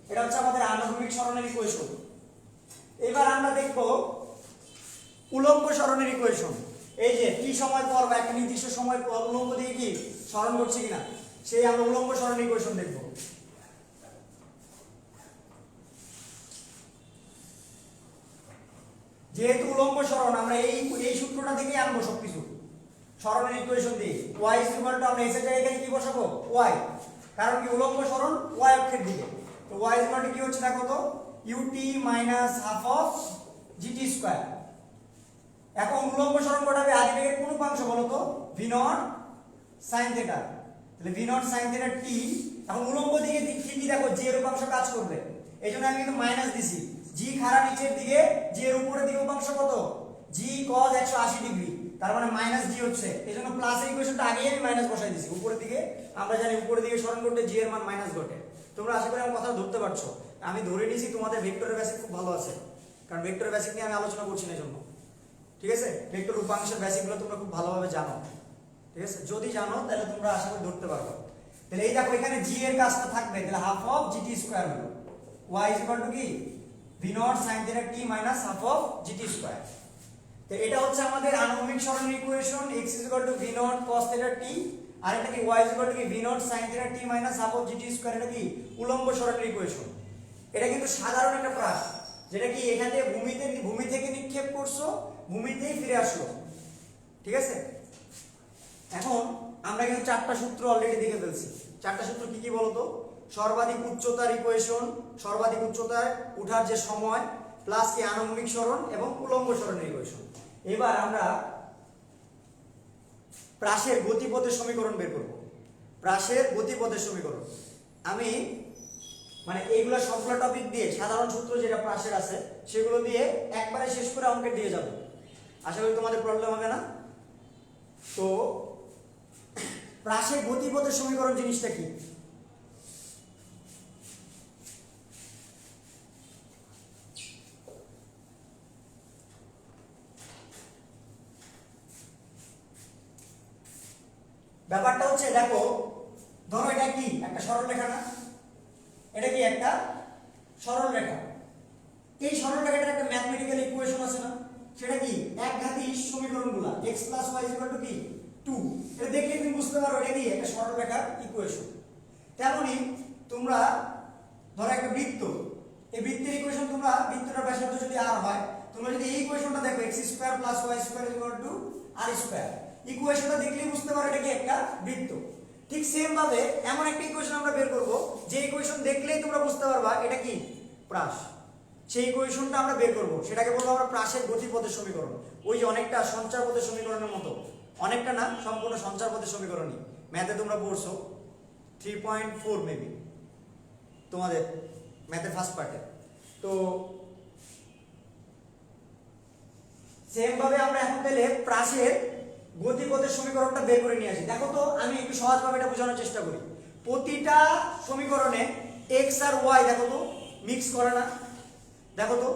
এটা হচ্ছে আমাদের আনুভূমিক সরণের ইকুয়েশন। এবার আমরা দেখব উলম্ব সরণের ইকুয়েশন। এই যে t সময় পর বা একটা নির্দিষ্ট সময় পর উলম্ব দিকে কি সরণ করছে কিনা, সেই আমরা উলম্ব সরণের ইকুয়েশন দেখব। যেহেতু উলম্ব সরণ আমরা এই সূত্রটা থেকেই আনবো সবকিছু, সরণের ইকুয়েশন দিয়ে y আমরা s এর জায়গায় এখানে কি বসাবো? y। কারণ কি? উলম্ব সরণ y অক্ষের দিকে। তো y কি হচ্ছে দেখো তো? ut minus half of gt square. এখন উলম্ব সরণ ঘটাবে আদিবেগের কোন উপাংশ বলো তো? v not sin theta. তাহলে v not sin theta t। এখন উলম্ব দিকে ঠিকই দেখো j এর উপাংশ কাজ করবে, এইজন্য আমি কিন্তু মাইনাস দিছি। g খাড়া নিচের দিকে, j এর উপরের দিকে উপাংশ কত? g cos 180 ডিগ্রি, তার মানে মাইনাস জি হচ্ছে, এইজন্য প্লাস এর ইকুয়েশনটা আগেই আমি মাইনাস বসাই দিয়েছি। উপরের দিকে আমরা জানি উপরের দিকে সরণ করতে জি এর মান মাইনাস ঘটে। তোমরা আশা করি আমার কথা ধরতে পারছো। আমি ধরে নিয়েছি তোমাদের ভেক্টরের বেসিক খুব ভালো আছে, কারণ ভেক্টরের বেসিক নিয়ে আমি আলোচনা করছি না জন্য। ঠিক আছে, ভেক্টর উপাংশের বেসিকগুলো তোমরা খুব ভালোভাবে জানো। ঠিক আছে, যদি জানো তাহলে তোমরা আশা করি ধরতে পারবে। তাহলে এই দেখো এখানে জি এর কাজটা থাকবে, তাহলে হাফ অফ জিটি স্কয়ার হলো y কি v not sin theta t minus half of g t square. তো এটা হচ্ছে আমাদের আনুভূমিক সরণের equation, x v nought cos theta t, আর এটা কি y কি v not sin theta t minus half of gt square. এটা কি উলম্ব সরণের ইকুয়েশন। এটা কিন্তু সাধারণ একটা প্রাস, যেটা কি এখান থেকে ভূমি থেকে নিক্ষেপ করছো, ভূমিতেই ফিরে আসলো। ঠিক আছে, এখন আমরা কিন্তু চারটা সূত্র অলরেডি দেখে ফেলছি। চারটা সূত্র কি কি বলতো? সর্বাধিক উচ্চতার ইকুয়েশন, সর্বাধিক উচ্চতায় ওঠার যে সময়, প্লাস কি আনুভূমিক সরণ এবং উলম্ব সরণের ইকুয়েশন। এবার আমরা প্রাসের গতিপথের সমীকরণ বের করব। প্রাসের গতিপথের সমীকরণ আমি মানে এইগুলো সবগুলো টপিক দিয়ে সাধারণ সূত্র যেটা প্রাসের আছে সেগুলো দিয়ে একবারে শেষ করে অঙ্কের দিয়ে যাব। আশা করি তোমাদের প্রবলেম হবে না। তো প্রাসের গতিপথের সমীকরণ জিনিসটা কি? ব্যাপারটা হচ্ছে দেখো, ধরো এটা কি একটা সরলরেখা না, এটা কি একটা সরল রেখা। এই সরল রেখাটার একটা ম্যাথমেটিক্যাল ইকুয়েশন আছে না, সেটা কি একঘাতী সমীকরণগুলো x + y = কি 2। এটা দেখলে তুমি বুঝতে পারো এটা কি একটা সরল রেখার ইকুয়েশন। তেমনি তোমরা ধরো একটা বৃত্ত, এই বৃত্তের ইকুয়েশন তোমরা বৃত্তটার ব্যাসার্ধ যদি r হয়, তোমরা যদি এই ইকুয়েশনটা দেখো x² + y² = r², ইকুয়েশনটা দেখলেই বুঝতে পারো এটা কি একটা বৃত্ত। ঠিক সেম ভাবে এমন একটা ইকুয়েশন আমরা বের করব যে ইকুয়েশন দেখলেই তোমরা বুঝতে পারবা এটা কি প্রাস। সেই ইকুয়েশনটা আমরা বের করব, সেটাকে বলবো আমরা প্রাসের গতিপথের সমীকরণ। ওই যে অনেকটা সঞ্চারপথের সমীকরণের মতো, অনেকটা না, সম্পূর্ণ সঞ্চারপথের সমীকরণই ম্যাথে তোমরা পড়ছো 3.4 মেবি তোমাদের ম্যাথের ফার্স্ট পার্টে। তো সেম ভাবে আমরা এখন তাহলে প্রাসের গতিপথের সমীকরণটা বের করে নিয়ে আসি। দেখো তো আমি একটু সহজভাবে এটা বোঝানোর চেষ্টা করি। প্রতিটা সমীকরণে x আর y দেখো তো মিক্স করে না, দেখো তো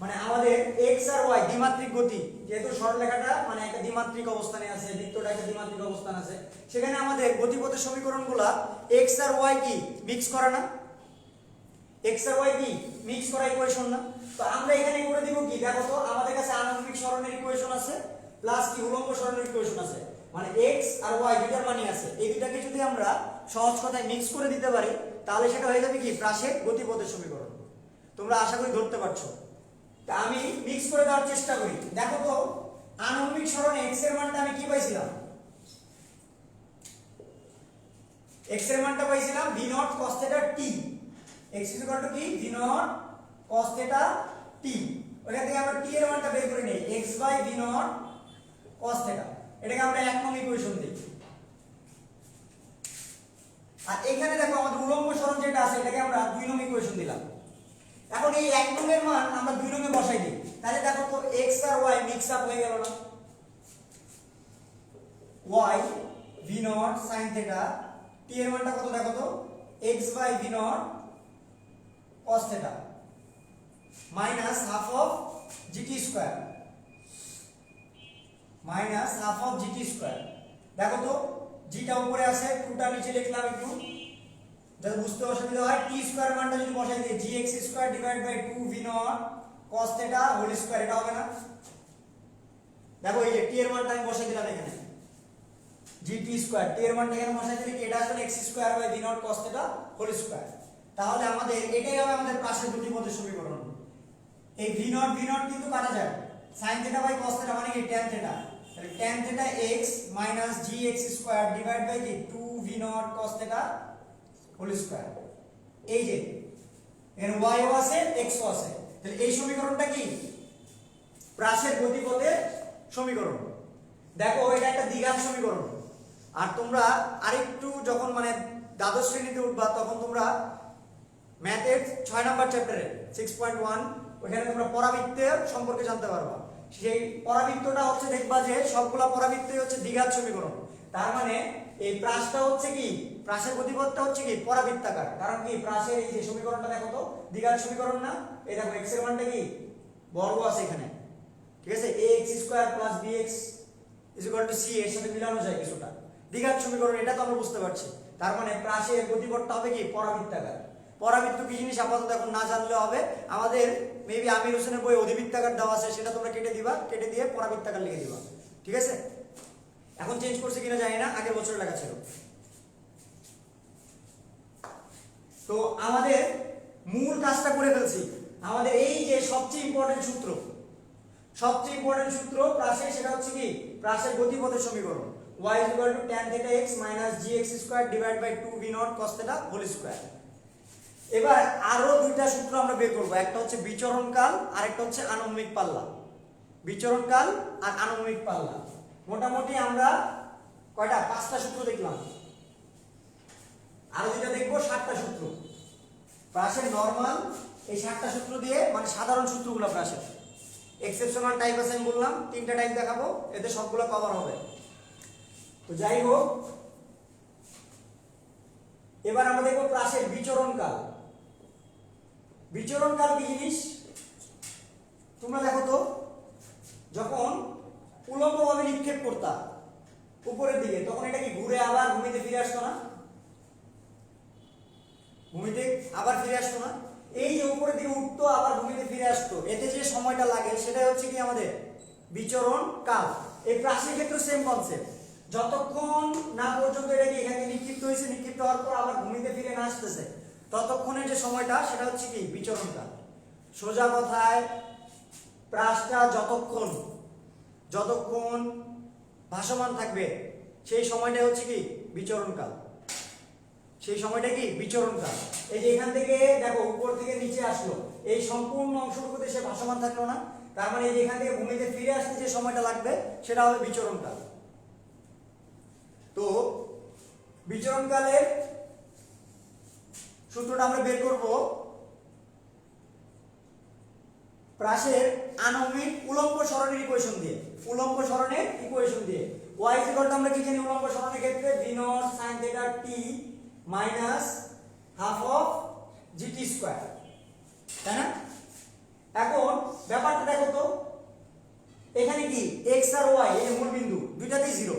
মানে আমাদের x আর y দ্বিমাত্রিক গতি, যেহেতু সরলরেখাটা মানে একটা দ্বিমাত্রিক অবস্থানে আছে, বৃত্তটা একটা দ্বিমাত্রিক অবস্থান আছে, সেখানে আমাদের গতিপথের সমীকরণগুলো x আর y কি মিক্স করে না, x আর y কি মিক্স করা ইকুয়েশন না। তো আমরা এখানে করে দিব কি, দেখো তো আমাদের কাছে আনুভূমিক সরণের ইকুয়েশন আছে প্লাস কি উলম্ব সরণের ইকুয়েশন আছে, মানে x আর y দুটার মানই আছে। এই দুটাকে যদি আমরা সহজ কথায় মিক্স করে দিতে পারি তাহলে সেটা হয়ে যাবে কি প্রাসের গতিপথের সমীকরণ। তোমরা আশা করি ধরতে পারছো। তা আমি মিক্স করে দেওয়ার চেষ্টা করি। দেখো তো আনুভূমিক সরণে x এর মানটা আমি কি পাইছিলাম, x এর মানটা পাইছিলাম v0 cos θ t। x = কি v0 cos θ t। ওখান থেকে আমরা t এর মানটা বের করে নেই, x/v0 cos θ। এটাকে আমরা 1 নং ইকুয়েশন দিই। আর এখানে দেখো আমাদের উলম্ব সরণ যেটা আছে এটাকে আমরা 2 নং ইকুয়েশন দিলাম। এখন এই 1 নং এর মান আমরা 2 নং এ বসাই দিই, তাহলে দেখো তো x আর y মিক্স আপ হয়ে গেল না, y v0 sin θ, t এর মানটা কত দেখো তো x/v0 cos θ minus half of gt² minus half of gt²। দেখো তো g টা উপরে আছে, 2 টা নিচে লিখলাম একটু যাতে বুঝতে অসুবিধা হয়। t² মানটা যদি বসাই দিই gx² / 2 v0 cos θ whole square, এটা হবে না। দেখো এই যে t এর মানটা আমি বসাই দিলাম এখানে gt², t এর মানটা এখানে বসাই দিলে কি এটা আসলে x² / v0 cos θ whole square. তাহলে আমাদের এটাই হবে আমাদের প্রাসের গতিপথের সমীকরণ। এই v0 কিন্তু কাটা যায়, sin θ / cos θ মানে কি tan θ, তাহলে tan θ x - gx² / 2 v0 cos θ whole square. এই যে এখানে y ও আছে x ও আছে, তাহলে এই সমীকরণটা কি প্রাসের গতিপথের সমীকরণ। দেখো এটা একটা দ্বিঘাত সমীকরণ। আর তোমরা আরেকটু যখন মানে দ্বাদশ শ্রেণীতে উঠবা তখন তোমরা ম্যাথের 6 নাম্বার চ্যাপ্টারে 6.1 ওখানে তোমরা পরাবৃত্তের সম্পর্কে জানতে পারবা। সেই পরাবৃত্তটা হচ্ছে দেখবা যে সবগুলা পরাবৃত্তই হচ্ছে দ্বিঘাত সমীকরণ। তার মানে এই প্রাসটা হচ্ছে কি প্রাসের গতিপথটা হচ্ছে কি পরাবৃত্তাকার। কারণ কি প্রাসের এই যে সমীকরণটা দেখো তো দ্বিঘাত সমীকরণ না, এই দেখো x এর মানটা কি বর্গ আছে এখানে, ঠিক আছে, ax² + bx = c এর সাথে মিলানো যায় কিছুটা, দ্বিঘাত সমীকরণ এটা তো আমরা বুঝতে পারছি। তার মানে প্রাসের গতিপথটা হবে কি পরাবৃত্তাকার। পরাবৃত্ত কি জিনিস আপাতত এখন না জানলে হবে, আমাদের মেবি আমির হোসেনের বই অধিবৃত্তাকার দেওয়া আছে, সেটা তোমরা কেটে দিবা, কেটে দিয়ে পরাবৃত্তাকার লিখে দিবা, ঠিক আছে। এখন চেঞ্জ করছে কিনা জানি না, আগের বছর লেখা ছিল। তো আমাদের মূল কাজটা করে ফেলছি। আমাদের এই যে সবচেয়ে ইম্পর্টেন্ট সূত্র প্রাসের, সেটা হচ্ছে কি প্রাসের গতিপথের সমীকরণ y = tan θ x - gx² / 2 v0 cos θ whole square. এবার আরো দুইটা সূত্র আমরা বের করব, একটা হচ্ছে বিচরণকাল আর একটা হচ্ছে আনুভূমিক পাল্লা। বিচরণকাল আর আনুভূমিক পাল্লা মোটামুটি আমরা কয়টা 5টা সূত্র দেখলাম, আরো দুইটা দেখবো 7টা সূত্র। প্রাসের নরমাল এই 7টা সূত্র দিয়ে মানে সাধারণ সূত্রগুলো প্রাসের, এক্সেপশনাল টাইপ আছে আমি বললাম 3টা টাইপ দেখাবো, এতে সবগুলো কভার হবে। তো যাই হোক এবার আমরা দেখব প্রাসের বিচরণকাল। বিচরণকাল কি জিনিস তোমরা দেখো তো, যখন উলম্বভাবে নিক্ষেপ করতা উপরের দিকে তখন এটা কি ঘুরে আবার ভূমিতে ফিরে আসতো না, ভূমিতে আবার ফিরে আসতো না, এই যে উপরের দিকে উঠতো আবার ভূমিতে ফিরে আসতো, এতে যে সময়টা লাগে সেটা হচ্ছে কি আমাদের বিচরণ কাল। এই প্রাচীর ক্ষেত্রে সেম কনসেপ্ট, যতক্ষণ না পর্যন্ত এটা কি এখানে নিক্ষিপ্ত হয়েছে, নিক্ষিপ্ত হওয়ার পর আবার ভূমিতে ফিরে না আসতেছে ততক্ষণের যে সময়টা সেটা হচ্ছে কি বিচরণ কাল। সোজা কথায় প্রাসটা যতক্ষণ ভাসমান থাকবে সেই সময়টা হচ্ছে কি বিচরণ কাল, সেই সময়টা কি বিচরণ কাল। এই যে এখান থেকে দেখো উপর থেকে নিচে আসলো, এই সম্পূর্ণ অংশটুকুতে সে ভাসমান থাকলো না, তার মানে এই যে এখান থেকে ভূমিতে ফিরে আসতে যে সময়টা লাগবে সেটা হবে বিচরণ কাল। তো বিচরণ কালের সূত্রটা আমরা বের করব প্রাসের আণবিক উলম্ব সরণের ইকুয়েশন দিয়ে, উলম্ব সরণের ইকুয়েশন দিয়ে। y = আমরা কি জানি উলম্ব সরণের ক্ষেত্রে v naught sin theta t minus half of gt square, তাই না? এখন ব্যাপারটা দেখো তো, এখানে কি x আর y এই মূল বিন্দু দুইটাতেই 0,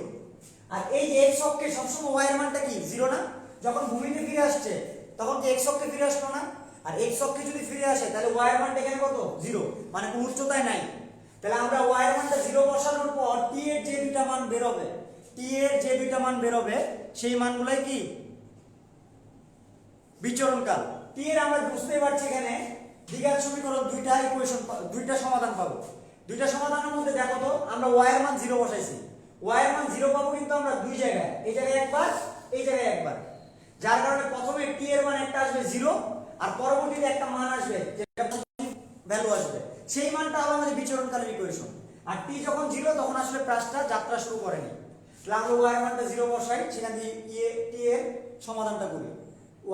আর এই যে x অক্ষে সবসময় y এর মানটা কি 0 না? যখন ভূমিতে ফিরে আসছে তখন কি x অক্ষে ফিরে আসলো না? আর x অক্ষে যদি ফিরে আসে তাহলে y এর মানটা এখানে কত 0, মানে কোন উচ্চতায় নাই। তাহলে আমরা y এর মানটা 0 বসানোর পর t এর যে দুইটা মান বের হবে, t এর যে দুইটা মান বের হবে সেই মানগুলাই কি বিচরণ কাল। t এর আমরা বুঝতেই পারছি এখানে দ্বিঘাত সমীকরণ দুইটা ইকুয়েশন, দুইটা সমাধান পাবো। দুইটা সমাধানের মধ্যে দেখো তো আমরা y এর মান 0 বসাইছি, y এর মান 0 পাবো কিন্তু আমরা দুই জায়গায়, এই জায়গায় একবার এই জায়গায় একবার, যার কারণে প্রথমে t এর মান একটা আসবে 0 আর পরবর্তীতে একটা মান আসবে যেটা পজিটিভ ভ্যালু আসবে, সেই মানটা হবে আমাদের বিচরণ কালের ইকুয়েশন। আর t যখন 0 তখন আসলে প্রাসটা যাত্রা শুরু করেনি। তাহলে আমরা y এর মানটা 0 বসাই, সেখান দিয়ে t এর সমাধানটা করি।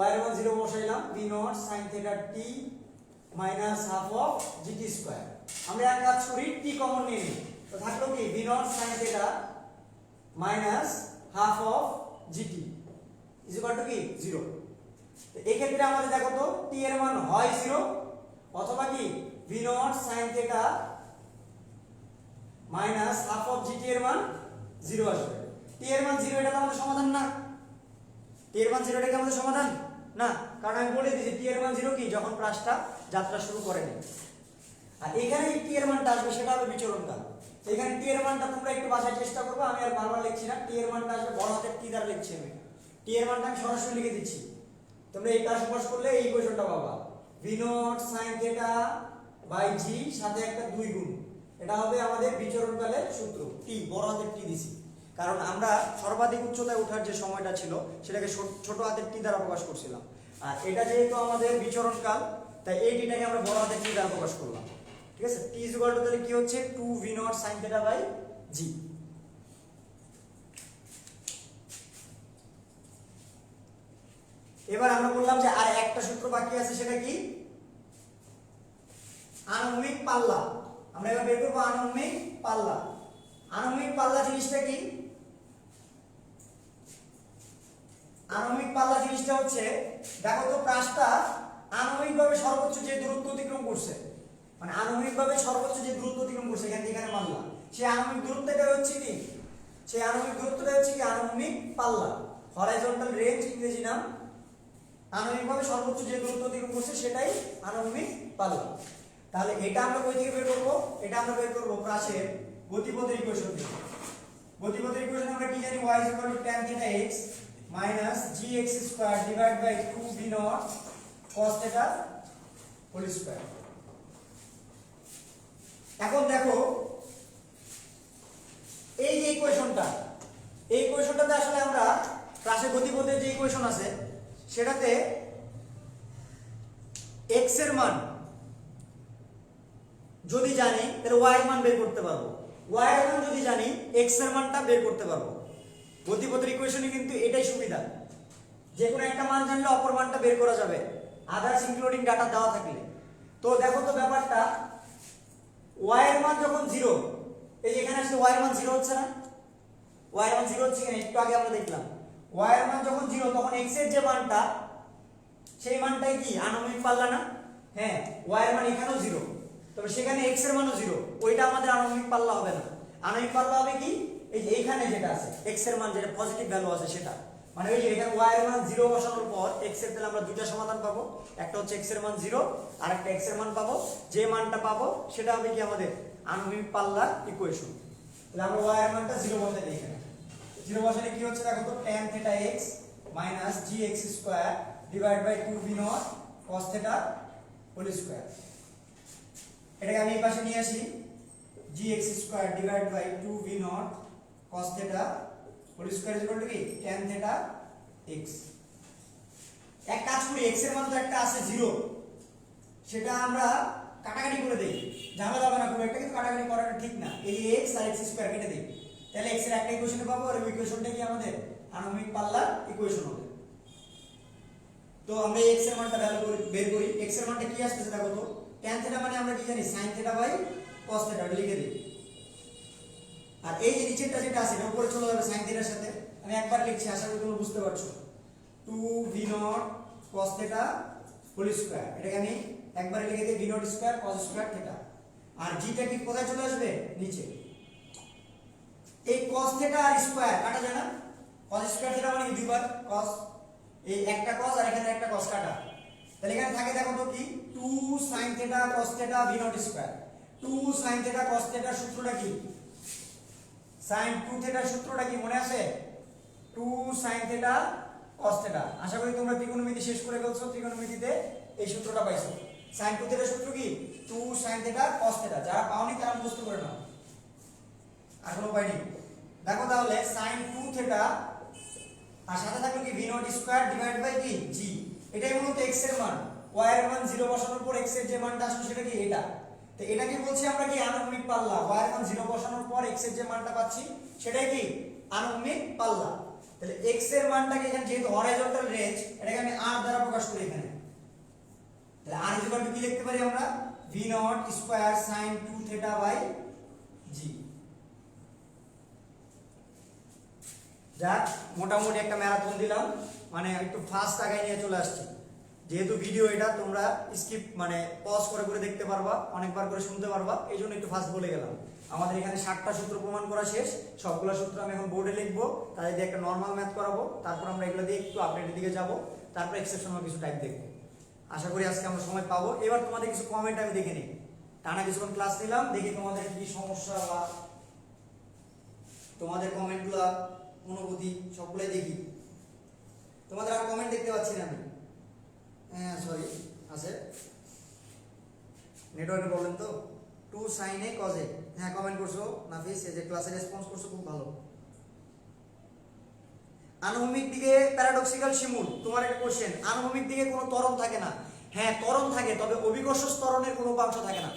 y এর মান 0 বসাইলাম, v naught sin theta t minus half of gt square। আমরা এক কাজ করি, t কমন নিয়ে নিই, তো থাকলো কি v naught sin theta minus half of gt is equal to কি 0। তো এই ক্ষেত্রে আমাদের দেখো তো t এর মান হয় 0 অথবা কি v naught sin theta minus half of gt এর মান 0 আসবে। t এর মান 0 এটা তো আমাদের সমাধান না, t এর মান 0 এটা কি আমাদের সমাধান না, কারণ আমি বলে দিয়েছি t এর মান 0 কি যখন প্রাসটা যাত্রা শুরু করেনি। আর এখানে t এর মানটা আসবে সেটা হবে বিচরণ কাল। এখানে t এর মানটা তোমরা একটু বাসায় চেষ্টা করবে, আমি আর বারবার লিখছি না, t এর মানটা আসবে বড় হাতের t দ্বারা লিখছি আমি, t এর মানটা আমি সরাসরি লিখে দিচ্ছি, তোমরা এই কাজ প্রকাশ করলে এই ইকুয়েশনটা পাবা v naught sin theta by g সাথে একটা 2 গুণ, এটা হবে আমাদের বিচরণ কালের সূত্র। t বড় হাতের t দিছি কারণ আমরা সর্বাধিক উচ্চতায় ওঠার যে সময়টা ছিল সেটাকে ছোট হাতের t দ্বারা প্রকাশ করছিলাম, আর এটা যেহেতু আমাদের বিচরণ কাল তাই এই টিটাকে আমরা বড় হাতের t দ্বারা প্রকাশ করলাম। ঠিক আছে, t = তাহলে কি হচ্ছে 2 v naught sin theta by g। এবার আমরা বললাম যে আর একটা সূত্র বাকি আছে, সেটা কি আণবিক পাল্লা। আমরা এবার বের করব আণবিক পাল্লা। আণবিক পাল্লা জিনিসটা কি? আণবিক পাল্লা জিনিসটা হচ্ছে দেখো তো প্রাসটা আণবিকভাবে সর্বোচ্চ যে দূরত্ব অতিক্রম করছে, মানে আণবিকভাবে সর্বোচ্চ যে দূরত্ব অতিক্রম করছে এখান থেকে এখানে মানলাম, সেই আণবিক দূরত্বটা হচ্ছে কি, সেই আণবিক দূরত্বটা হচ্ছে কি আণবিক পাল্লা, হরাইজন্টাল রেঞ্জ ইংরেজি নাম। আণবিকভাবে সর্বোচ্চ যে দূরত্ব অতিক্রম করছে সেটাই আণবিক পাল্লা। তাহলে এটা আমরা কই থেকে বের করব? এটা আমরা বের করব প্রাসের গতিপথের ইকুয়েশন থেকে। গতিপথের ইকুয়েশন আমরা কি জানি, y = tan theta x minus gx square divided by 2 v naught cos theta whole square। এখন দেখো এই যে ইকুয়েশনটা, এই ইকুয়েশনটাতে আসলে আমরা প্রাসের গতিপথের যে ইকুয়েশন আছে সেটাতে x এর মান যদি জানি তাহলে y এর মান বের করতে পারবো, y এর মান যদি জানি x এর মানটা বের করতে পারবো। গতিপথের ইকুয়েশনে কিন্তু এটাই সুবিধা, যে কোনো একটা মান জানলে অপর মানটা বের করা যাবে আদার্স ইনক্লুডিং ডাটা দেওয়া থাকলে। তো দেখো তো ব্যাপারটা, y এর মান যখন 0, এই যে এখানে আসলে y এর মান 0 হচ্ছে না, y এর মান 0 হচ্ছে কিনা একটু আগে আমরা দেখলাম, y এর মান যখন 0 তখন x এর যে মানটা সেই মানটাই কি আণবিক পাল্লা না? হ্যাঁ, y এর মান এখানেও 0, তবে সেখানে x এর মানও 0, ওইটা আমাদের আণবিক পাল্লা হবে না। আণবিক পাল্লা হবে কি এই যে এখানে যেটা আছে x এর মান যেটা পজিটিভ ভ্যালু আছে সেটা, মানে ওই যে এখানে y এর মান 0 বসানোর পর x এর তাহলে আমরা দুইটা সমাধান পাবো, একটা হচ্ছে x এর মান 0 আর একটা x এর মান পাবো, যে মানটা পাবো সেটা হবে কি আমাদের আনুভূমিক পাল্লার ইকুয়েশন। তাহলে আমরা y এর মানটা 0 বসাই দিই এখানে। 0 বসালে কি হচ্ছে দেখো তো tan θ x - gx square divide by 2v nought cos θ whole square. এটাকে আমি এই পাশে নিয়ে আসি, gx square divide by 2v nought cos θ whole square is equal to কি tan θ x। এক কাজ করি, x এর মান তো একটা আছে 0, সেটা আমরা কাটাকাটি করে দেই, ঝামেলা হবে না খুব একটা, কিন্তু কাটাকাটি করাটা ঠিক না। এই x আর x স্কয়ার কেটে দেই, তাহলে x এর একটা ইকুয়েশন পাবো আর ওই ইকুয়েশনটা কি আমাদের আনুভূমিক পাল্লার ইকুয়েশন হবে। তো আমরা x এর মানটা ভ্যালু বের করি। x এর মানটা কি আসছে দেখো তো, tan θ মানে আমরা কি জানি sin θ বাই cos θ, লিখে দিই। আর এই যে নিচেরটা যেটা আছে এটা উপরে চলে যাবে sin θ এর সাথে। আমি একবার লিখছি, আশা করি তোমরা বুঝতে পারছো। 2v nought cos θ whole square, এটাকে আমি একবারে লিখে দিই v not square cos square θ। আর g টা কি কোথায় চলে আসবে, নিচে। এই cos θ আর স্কয়ার কাটা যায় না, cos স্কয়ার θ মানে কি দুইবার cos, এই একটা cos আর এখানে একটা cos কাটা, তাহলে এখানে থাকে দেখো তো কি 2 sin θ cos θ v not square. 2 sin θ cos θ এর সূত্রটা কি, sin 2 θ এর সূত্রটা কি মনে আছে, 2 sin θ cos θ। আশা করি তোমরা ত্রিকোণমিতি শেষ করে ফেলছো, ত্রিকোণমিতিতে এই সূত্রটা পাইছো। sin 2 θ এর সূত্র কি 2 sin θ cos θ, যারা পাওনি তারা মুখস্থ করে নাও, এখনো পাইনি। দেখো তাহলে sin 2 θ আর সাথে থাকলো কি v not square divide by কি g, এটাই মূলত x এর মান। y এর মান 0 বসানোর পর x এর যে মানটা আসলো সেটা কি এটা, তো এটাকে বলছি আমরা কি আনুভূমিক পাল্লা। y এর মান 0 বসানোর পর x এর যে মানটা পাচ্ছি সেটাই কি আনুভূমিক পাল্লা। তাহলে x এর মানটাকে এখানে যেহেতু হরাইজন্টাল রেঞ্জ, এটাকে আমি r দ্বারা প্রকাশ করি এখানে। তাহলে r ইজ ইকুয়াল টু কি লিখতে পারি আমরা, v not square sin 2 θ by g। যাক, মোটামুটি একটা ম্যারাথন দিলাম, মানে একটু ফাস্ট আগায় নিয়ে চলে আসছি। যেহেতু ভিডিও এটা তোমরা স্কিপ মানে পজ করে করে দেখতে পারবা, অনেকবার করে শুনতে পারবা, এই জন্য একটু ফাস্ট বলে গেলাম। আমাদের এখানে 7টা সূত্র প্রমাণ করা শেষ, সবগুলো সূত্র আমি এখন বোর্ডে লিখবো, তাই দিয়ে একটা নর্মাল ম্যাথ করাবো, তারপর আমরা এগুলো দিয়ে একটু আপডেটের দিকে যাব, তারপর এক্সেপশনাল কিছু টাইপ দেখবো। আশা করি আজকে আমরা সময় পাবো। এবার তোমাদের কিছু কমেন্ট আমি দেখে নিই, টানা কিছুক্ষণ ক্লাস নিলাম, দেখি তোমাদের কি সমস্যা বা তোমাদের কমেন্টগুলো অনুভূতি সবগুলাই দেখি। তোমাদের আর কমেন্ট দেখতে পাচ্ছি না আমি, হ্যাঁ সরি আছে, নেটওয়ার্কের প্রবলেম তো। 2 sin a cos a, হ্যাঁ কমেন্ট করছো নাফিস, এই যে ক্লাসে রেসপন্স করছো, খুব ভালো। আনুভূমিক দিকে প্যারাডক্সিক্যাল শিমুল, তোমার একটা কোশ্চেন, আনুভূমিক দিকে কোনো ত্বরণ থাকে না। হ্যাঁ ত্বরণ থাকে, তবে অভিকর্ষ ত্বরণের কোনো উপাংশ থাকে না।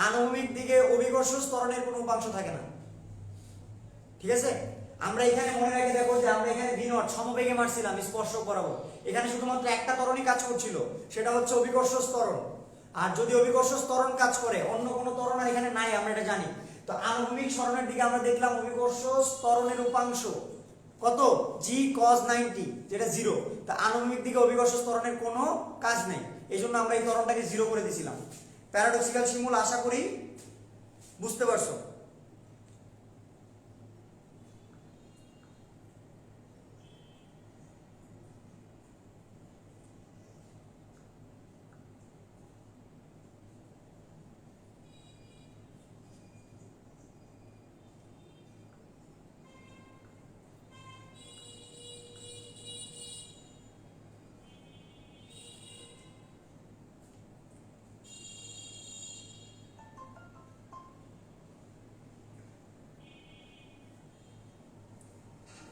আনুভূমিক দিকে অভিকর্ষ ত্বরণের কোনো উপাংশ থাকে না, ঠিক আছে। আমরা এখানে মনে রাখি দেখো যে আমরা এখানে v নট সমবেগে মারছিলাম স্পর্শক বরাবর, এখানে শুধুমাত্র একটা ত্বরণই কাজ করছিল, সেটা হচ্ছে অভিকর্ষ ত্বরণ। আর যদি অভিকর্ষ ত্বরণ কাজ করে, অন্য কোনো ত্বরণ আর এখানে নাই, আমরা এটা জানি। তো আনুভূমিক সরণের দিকে আমরা দেখলাম অভিকর্ষ ত্বরণের উপাংশ কত, g cos 90, যেটা 0। তা আনুভূমিক দিকে অভিকর্ষ ত্বরণের কোনো কাজ নেই, এই জন্য আমরা এই ত্বরণটাকে 0 করে দিয়েছিলাম। প্যারাডক্সিক্যাল শিমুল আশা করি বুঝতে পারছো।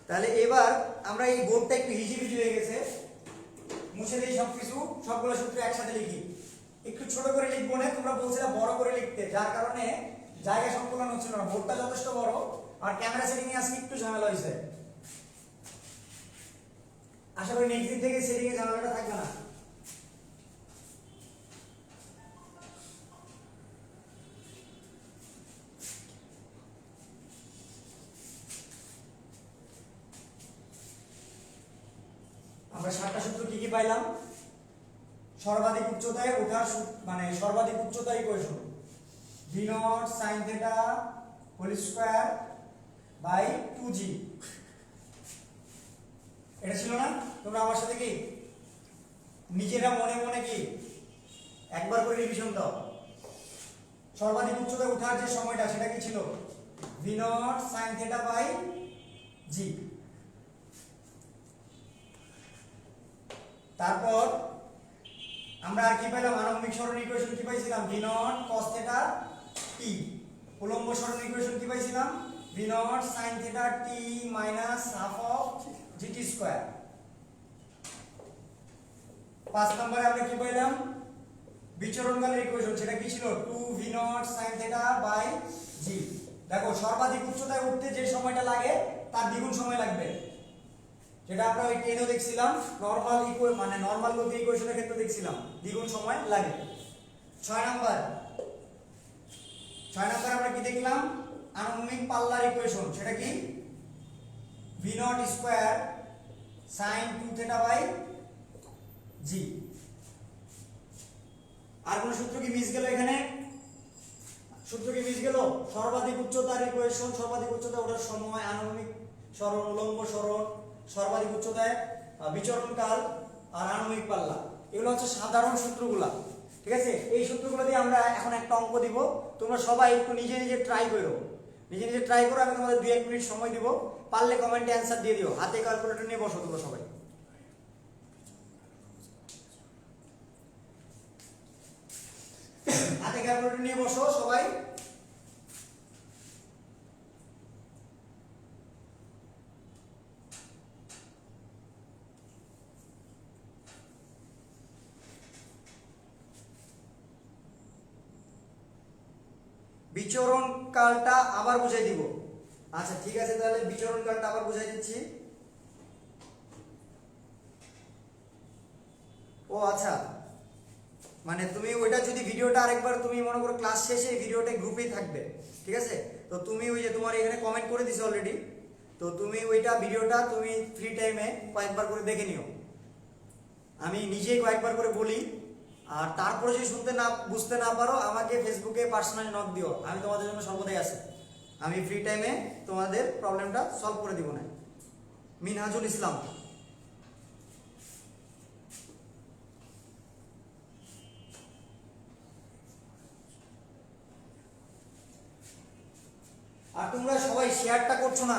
তাহলে এবার আমরা এই বোর্ডটা একটু হিজিবিজি হয়ে গেছে, মুছে দিই সবকিছু, সবগুলো সূত্র একসাথে লিখি। একটু ছোট করে লিখবো না, তোমরা বলছিলে বড় করে লিখতে, যার কারণে জায়গা সংকুলন হচ্ছিল না। বোর্ডটা যথেষ্ট বড়, আর ক্যামেরা সেটিং এ আজকে একটু ঝামেলা হয়েছে। আশা করি নেক্সট দিন থেকে সেটিং এ ঝামেলাটা থাকবে না। আমরা 7টা সূত্র কি কি পাইলাম, সর্বাধিক উচ্চতায় ওঠার মানে সর্বাধিক উচ্চতার equation, v not sin θ whole square by 2g। এটা ছিল না? তোমরা আমার সাথে কি নিজেরা মনে মনে কি একবার করে রিভিশন দাও। সর্বাধিক উচ্চতায় ওঠার যে সময়টা সেটা কি ছিল? V nought sine theta by g. তারপর আমরা আর কি পেলাম? আণবিক সরণ ইকুয়েশন কি পাইছিলাম? ভি নট কস থিটা টি। উলম্ব সরণ ইকুয়েশন কি পাইছিলাম? V nought sine theta T minus half of g t square. 5 নম্বরে আমরা কি পাইলাম? বিচরণকালের ইকুয়েশন, সেটা কি ছিল? 2 v nought sine theta by g. দেখো সর্বাধিক উচ্চতায় উঠতে যে সময়টা লাগে তার দ্বিগুণ সময় লাগবে, যেটা আমরা ওই টেনেও দেখছিলাম, নরমাল মানে নরমাল গতি ইকুয়েশনের ক্ষেত্রে দেখছিলাম দ্বিগুণ সময় লাগে। 6 নাম্বার আমরা কি দেখলাম? আণবিক পাল্লার ইকুয়েশন, সেটা কি? V nought square sine 2 theta by g. আর কোন সূত্র কি মিস গেল এখানে? সূত্র কি মিস গেল? সর্বাধিক উচ্চতার ইকুয়েশন, সর্বাধিক উচ্চতায় ওঠার সময়, আণবিক সরণ, উলম্ব সরণ, সর্বাধিক উচ্চতায় বিচরণকাল আর আণবিক পাল্লা, এগুলো হচ্ছে সাধারণ সূত্রগুলা। ঠিক আছে, এই সূত্রগুলো দিয়ে আমরা এখন একটা অঙ্ক দিব। তোমরা সবাই একটু নিজে নিজে ট্রাই করো, আমি তোমাদের 2-1 মিনিট সময় দিব। পারলে কমেন্টে অ্যানসার দিয়ে দিও। হাতে ক্যালকুলেটর নিয়ে বসো তোমরা সবাই। হাতে ক্যালকুলেটর নিয়ে বসো সবাই। বিচরণ কালটা আবার বুঝাই দিব। আচ্ছা ঠিক আছে, তাহলে বিচরণ কালটা আবার বুঝাই দিচ্ছি। ও আচ্ছা, মানে তুমি ওইটা যদি ভিডিওটা আরেকবার তুমি মনে করো ক্লাস শেষে ভিডিওটা গ্রুপেই থাকবে, ঠিক আছে? তো তুমি ওই যে তোমার এখানে কমেন্ট করে দিছো অলরেডি, তো তুমি ওইটা ভিডিওটা তুমি ফ্রি টাইমে কয়েকবার করে দেখে নিও। আমি নিজেই কয়েকবার করে বলি, আর তারপরে যদি শুনতে না বুঝতে না পারো আমাকে ফেসবুকে পার্সোনালি নক দিও, আমি তোমাদের জন্য সর্বদাই আছি। আমি ফ্রি টাইমে তোমাদের প্রবলেমটা সলভ করে দিব না। মিনহাজুল ইসলাম। আর তোমরা সবাই শেয়ারটা করছো না।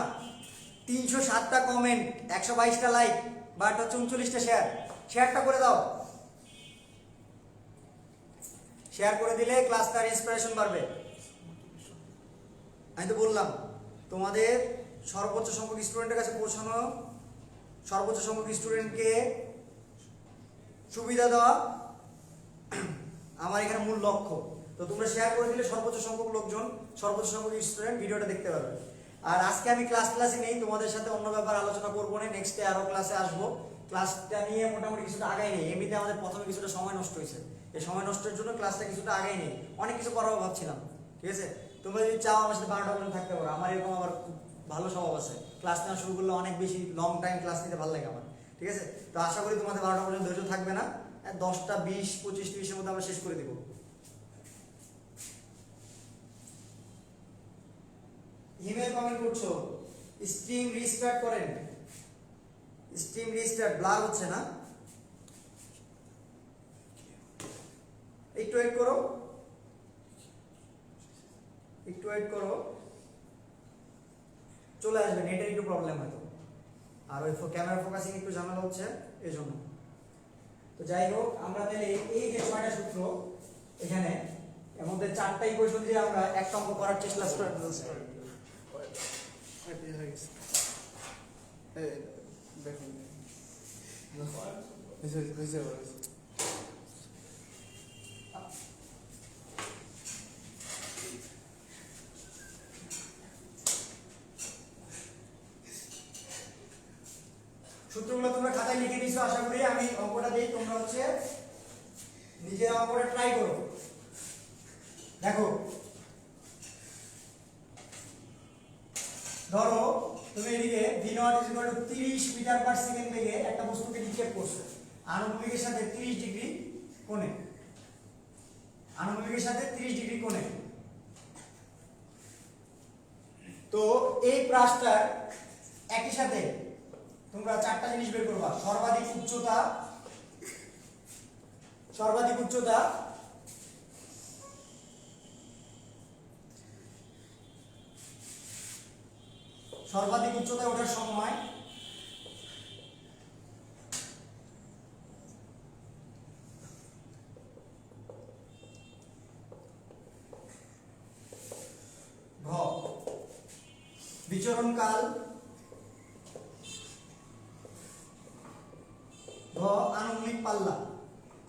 307টা কমেন্ট, 122টা লাইক, বাট হচ্ছে 39টা শেয়ারটা করে দাও। শেয়ার করে দিলে ক্লাসটার ইন্সপিরেশন বাড়বে। আমি তো বললাম তোমাদের সর্বোচ্চ সংখ্যক স্টুডেন্টের কাছে পৌঁছানো, সর্বোচ্চ সংখ্যক স্টুডেন্টকে সুবিধা দেওয়া আমার এখানে মূল লক্ষ্য। তো তোমরা শেয়ার করে দিলে সর্বোচ্চ সংখ্যক লোকজন, সর্বোচ্চ সংখ্যক স্টুডেন্ট ভিডিওটা দেখতে পারবে। আর আজকে আমি ক্লাসে নেই, তোমাদের সাথে অন্য ব্যাপার আলোচনা করবো না, নেক্সটে আরো ক্লাসে আসবো। ক্লাসটা নিয়ে মোটামুটি কিছুটা আগাই নেই। এমনিতে আমাদের প্রথমে কিছুটা সময় নষ্ট হয়েছে, এই সময় নষ্টের জন্য ক্লাসটা কিছুটা আগাই নেই। অনেক কিছু করাবো ভাবছিলাম, ঠিক আছে? তোমরা যদি চাও আমার সাথে 12টা পর্যন্ত থাকতে পারো, আমার এরকম আবার খুব ভালো স্বভাব আছে। ক্লাস নেওয়া শুরু করলে অনেক বেশি লং টাইম ক্লাস নিতে ভালো লাগে আমার, ঠিক আছে? তো আশা করি তোমাদের 12টা পর্যন্ত ধৈর্য থাকবে না, 10টা 20 25 30-এর মধ্যে আমরা শেষ করে দিব। ইমেল কমেন্ট করছো, স্ট্রিম রিস্টার্ট করেন। স্ট্রিম রিস্টার্ট ব্লার হচ্ছে না, একটু ওয়েট করো, চলে আসবে। নেটের একটু প্রবলেম হয়তো, আর ওই ক্যামেরা ফোকাসিং একটু ঝামেলা হচ্ছে এই জন্য। তো যাই হোক, আমরা তাহলে এই যে 6টা সূত্র এখানে, এর মধ্যে 4টা ইকুয়েশন দিয়ে আমরা একটা অঙ্ক করার চেষ্টা করব। সূত্রগুলো তোমরা খাতায় লিখে দিছো আশা করি। আমি অঙ্কটা দিই, তোমরা হচ্ছে নিজের অঙ্কটা ট্রাই করো। দেখো, ধরো তুমি এদিকে v0 = 30 মিটার পার সেকেন্ড বেগে একটা বস্তুকে নিক্ষেপ করছো আনুভূমিকের সাথে 30 ডিগ্রি কোণে, আনুভূমিকের সাথে 30 ডিগ্রি কোণে। তো এই পাশটার একই সাথে তোমরা চারটা জিনিস বের করবা, সর্বাধিক উচ্চতা, সর্বাধিক উচ্চতা, সর্বাধিক উচ্চতায় ওঠার সময়, ঘ বিচরণকাল, ঘ আনুভূমিক পাল্লা।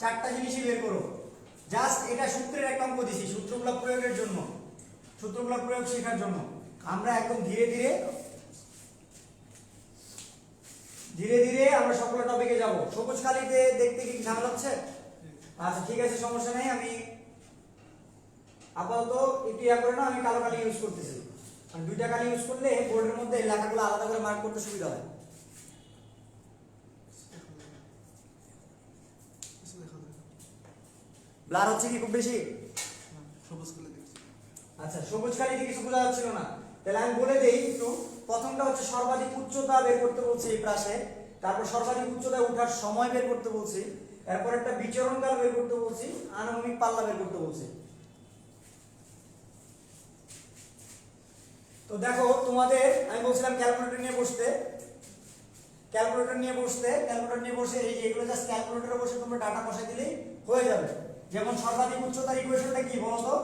চারটা জিনিসই বের করো। জাস্ট এটা সূত্রের একটা অঙ্ক দিছি, সূত্রগুলো প্রয়োগের জন্য, সূত্রগুলো প্রয়োগ শেখার জন্য। আমরা একদম ধীরে ধীরে ধীরে ধীরে আমরা সবগুলো টপিকে যাব। সবুজ কালিতে দেখতে কি ঝামেলা হচ্ছে? আচ্ছা ঠিক আছে, সমস্যা নেই। আমি আপাতত একটু ইয়া করে না, আমি কালো কালি ইউজ করতেছি। আর দুইটা কালি ইউজ করলে বোর্ডের মধ্যে লেখাগুলো আলাদা করে মার্ক করতে সুবিধা হয়। ব্লার হচ্ছে কি খুব বেশি? সবুজ কালি দেখছি। আচ্ছা, সবুজ কালিতে কিছু বোঝা যাচ্ছিল না, তাহলে আমি বলে দেই একটু। প্রথমটা হচ্ছে সর্বাধিক উচ্চতা বের করতে বলছি এই পাশে, তারপর সর্বাধিক উচ্চতায় ওঠার সময় বের করতে বলছি, এরপর একটা বিচরণকাল বের করতে বলছি, আনুভূমিক পাল্লা বের করতে বলছি। তো দেখো তোমাদের আমি বলছিলাম ক্যালকুলেটর নিয়ে বসতে, ক্যালকুলেটর নিয়ে বসে এই যে এগুলো জাস্ট ক্যালকুলেটরে বসে তোমরা ডাটা বসাই দিলেই হয়ে যাবে। যেমন সর্বাধিক উচ্চতার ইকুয়েশনটা কি বলো তো?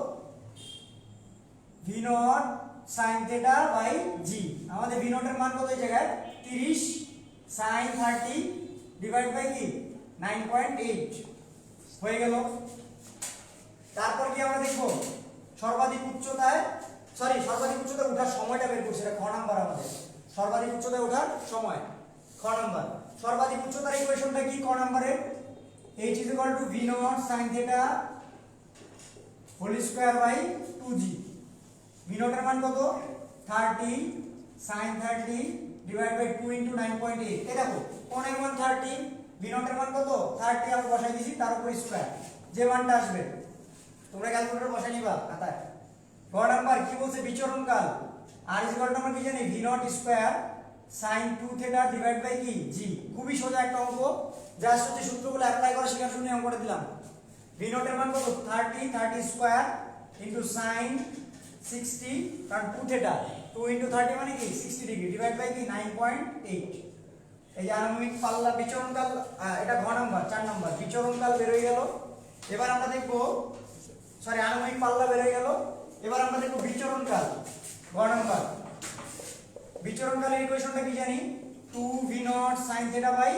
V nought sine theta by g. আমাদের ভি নট এর মান কত এই জায়গায়? 30 সাইন 30 ডিভাইড বাই কি 9.8 হয়ে গেল। তারপর কি আমরা দেখব সর্বাধিক উচ্চতায় সর্বাধিক উচ্চতায় ওঠার সময়টা বের করছি, এটা খ নাম্বার আমাদের। সর্বাধিক উচ্চতায় ওঠার সময় খ নাম্বার। সর্বাধিক উচ্চতার ইকুয়েশনটা কি ক নাম্বারের? h is equal to v naught sin theta whole square by 2g। v naught এর মান কত? 30 sin 30 divided by 2 into 9.8। এই দেখো কোণের মান 30, v naught এর মান কত? 30 আমরা বসাই দিয়েছি, তার উপর স্কয়ার, যে মানটা আসবে তোমরা ক্যালকুলেটর বসাই নিবা খাতায়। গ নাম্বার কি বলছে? বিচরণকাল। r is equal to আমরা কি জানি? v naught square sin 2 theta divided by কি g। খুবই সোজা একটা অঙ্ক, জাস্ট হচ্ছে সূত্রগুলো অ্যাপ্লাই করে শেখার জন্য অঙ্কটা দিলাম। v naught এর মান কত? 30 স্কয়ার ইনটু sin 60 কারণ 2 থিটা, 2 ইনটু 30 মানে কি 60 ডিগ্রি ডিভাইড বাই কি 9.8। এই যে আনুভূমিক পাল্লা বিচরণকাল, এটা ঘ নাম্বার। 4 নাম্বার বিচরণকাল বের হয়ে গেল। এবার আমরা দেখব আনুভূমিক পাল্লা বের হয়ে গেল। এবার আমরা দেখব বিচরণকাল, ঘ নাম্বার। বিচরণকালের ইকুয়েশনটা কি জানি? 2v naught sin theta by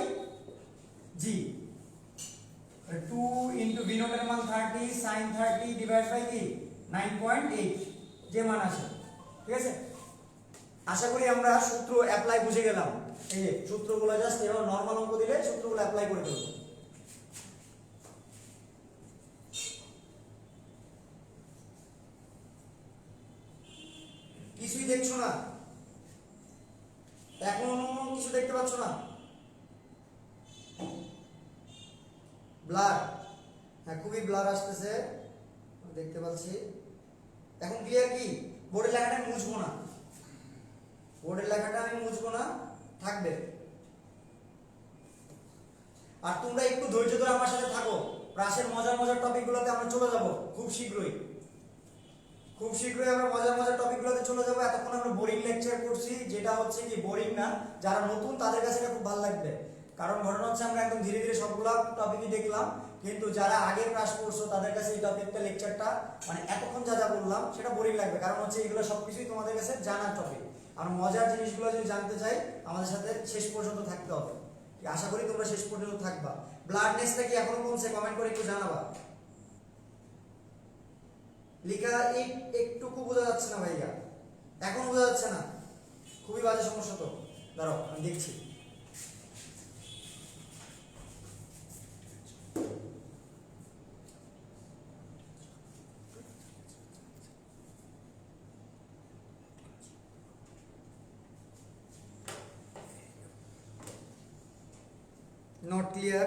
g। 2 into v naught এর মান 30 sin 30 ডিভাইড বাই কি 9.8, যে মান আসে। ঠিক আছে, আশা করি আমরা সূত্র অ্যাপ্লাই বুঝে গেলাম। এই যে সূত্রগুলো জাস্ট এভাবে নরমাল অঙ্ক দিলে সূত্রগুলো অ্যাপ্লাই করে দেব। কিছুই দেখছো না? এখনো কিছু দেখতে পাচ্ছ না? ব্লার, হ্যাঁ খুবই ব্লার আসতেছে, দেখতে পাচ্ছি। এখন ক্লিয়ার কি? বোর্ডের লেখাটা আমি মুছবো না, বোর্ডের লেখাটা আমি মুছবো না, থাকবে। আর তোমরা একটু ধৈর্য ধরে আমার সাথে থাকো। ক্লাসের মজার মজার টপিকগুলোতে আমরা চলে যাব খুব শীঘ্রই, খুব শীঘ্রই আমরা মজার মজার টপিকগুলোতে চলে যাব। এতক্ষণ আমরা বোরিং লেকচার করছি, যেটা হচ্ছে কি বোরিং না, যারা নতুন তাদের কাছে এটা খুব ভালো লাগবে। কারণ ঘটনা হচ্ছে আমরা একদম ধীরে ধীরে সবগুলো টপিকই দেখলাম, কিন্তু যারা আগের ক্লাস করছো তাদের কাছে এই টপিকটা লেকচারটা মানে এতক্ষণ যা যা বললাম সেটা বোরিং লাগবে। কারণ হচ্ছে এগুলো সবকিছুই তোমাদের কাছে জানার টপিক, আর মজার জিনিসগুলো যদি জানতে চাই আমাদের সাথে শেষ পর্যন্ত থাকতে হবে। আশা করি তোমরা শেষ পর্যন্ত থাকবা। ব্লাডনেসটা কি এখনো কমছে? কমেন্ট করে একটু জানাবা। লেখা একটুকু বোঝা যাচ্ছে না ভাইয়া, এখন বোঝা যাচ্ছে না, খুবই বাজে সমস্যা। তো দাঁড়াও আমি দেখছি। Not clear?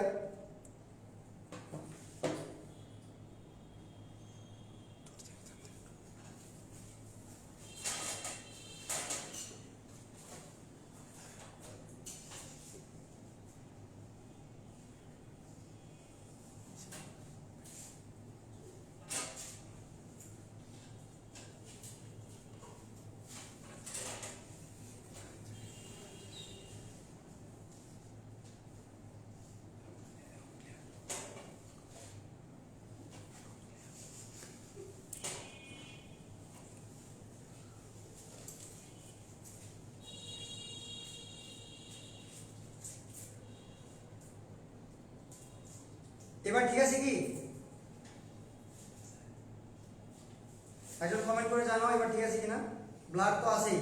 এবার ঠিক আছে কি? একজন কমেন্ট করে জানাও এবার ঠিক আছে কিনা। ব্লাড তো আছেই।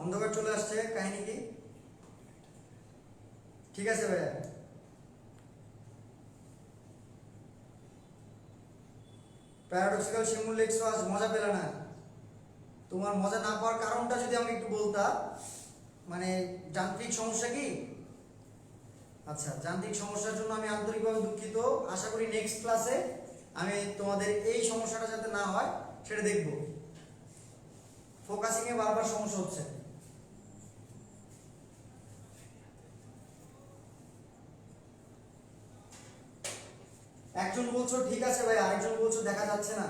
অন্ধকার চলে আসছে, কাহিনী কি? ঠিক আছে ভাইয়া। প্যারাডক্সিক্যাল শিমুল লিখছো, আজ মজা পেলে না। তোমার মজা না পাওয়ার কারণটা যদি আমাকে একটু বলতা। মানে যান্ত্রিক সমস্যা কি? আচ্ছা, যান্ত্রিক সমস্যার জন্য আমি আন্তরিকভাবে দুঃখিত। আশা করি নেক্সট ক্লাসে আমি তোমাদের এই সমস্যাটা যাতে না হয় সেটা দেখব। ফোকাসিং এ বারবার সমস্যা হচ্ছে। একজন বলছো ঠিক আছে ভাই, আরেকজন বলছো দেখা যাচ্ছে না।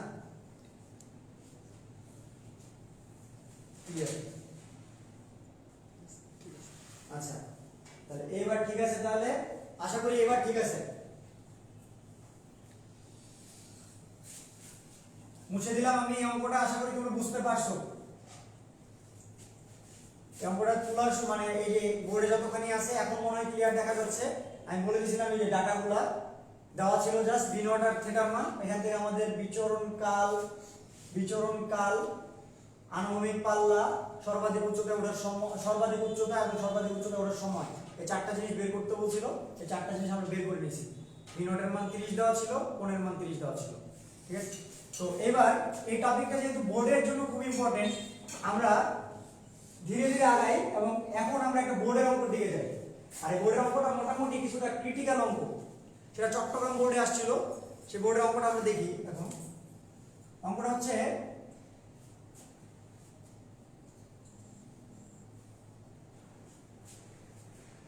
আচ্ছা, তাহলে এবার ঠিক আছে। তাহলে আশা করি এবার ঠিক আছে। মুছে দিলাম আমি অঙ্কটা, আশা করি তোমরা বুঝতে পারছো। অঙ্কটা তোলার মানে এই যে বোর্ডে যতখানি আছে এখন মনে হয় ক্লিয়ার দেখা যাচ্ছে। আমি বলে দিয়েছিলাম এই যে ডাটাগুলা দেওয়া ছিল, জাস্ট ভি নট আর থিটার মান। এখান থেকে আমাদের বিচরণকাল, আনুভূমিক পাল্লা, সর্বাধিক উচ্চতা ওঠার সময়, সর্বাধিক উচ্চতা এবং সর্বাধিক উচ্চতা ওঠার সময়, এই চারটা জিনিস বের করতে বলছিল। এই চারটা জিনিস আমরা বের করে নিয়েছি। ভি নটের মান 30 দেওয়া ছিল, কোণের মান 30 দেওয়া ছিল। ঠিক আছে? তো এবার এই টপিকটা যেহেতু বোর্ডের জন্য খুব ইম্পর্টেন্ট, আমরা ধীরে ধীরে আগাই এবং এখন আমরা একটা বোর্ডের অঙ্ক দিকে যাই। আর এই বোর্ডের অঙ্কটা মোটামুটি কিছুটা ক্রিটিক্যাল অঙ্ক, সেটা চট্টগ্রাম বোর্ডে আসছিল। সেই বোর্ডের অঙ্কটা আমরা দেখি। এখন অঙ্কটা হচ্ছে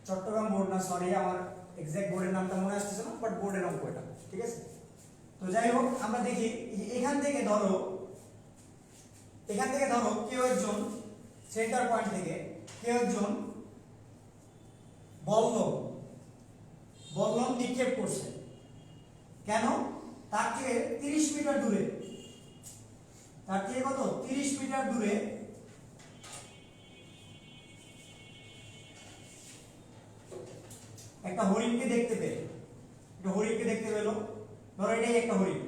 চট্টগ্রাম বোর্ড না, সরি আমার এক্সাক্ট বোর্ডের নামটা মনে আসতেছে না, বাট বোর্ডের অঙ্ক এটা। ঠিক আছে? তো যাই হোক, আমরা দেখি এখান থেকে ধরো কেউ একজন সেন্টার পয়েন্ট থেকে কেউ একজন বল্লম নিক্ষেপ করছে। কেন? তার থেকে 30 মিটার দূরে, তার থেকে কত 30 মিটার দূরে একটা হরিণকে দেখতে পেল। ধরো এটাই একটা হরিণ।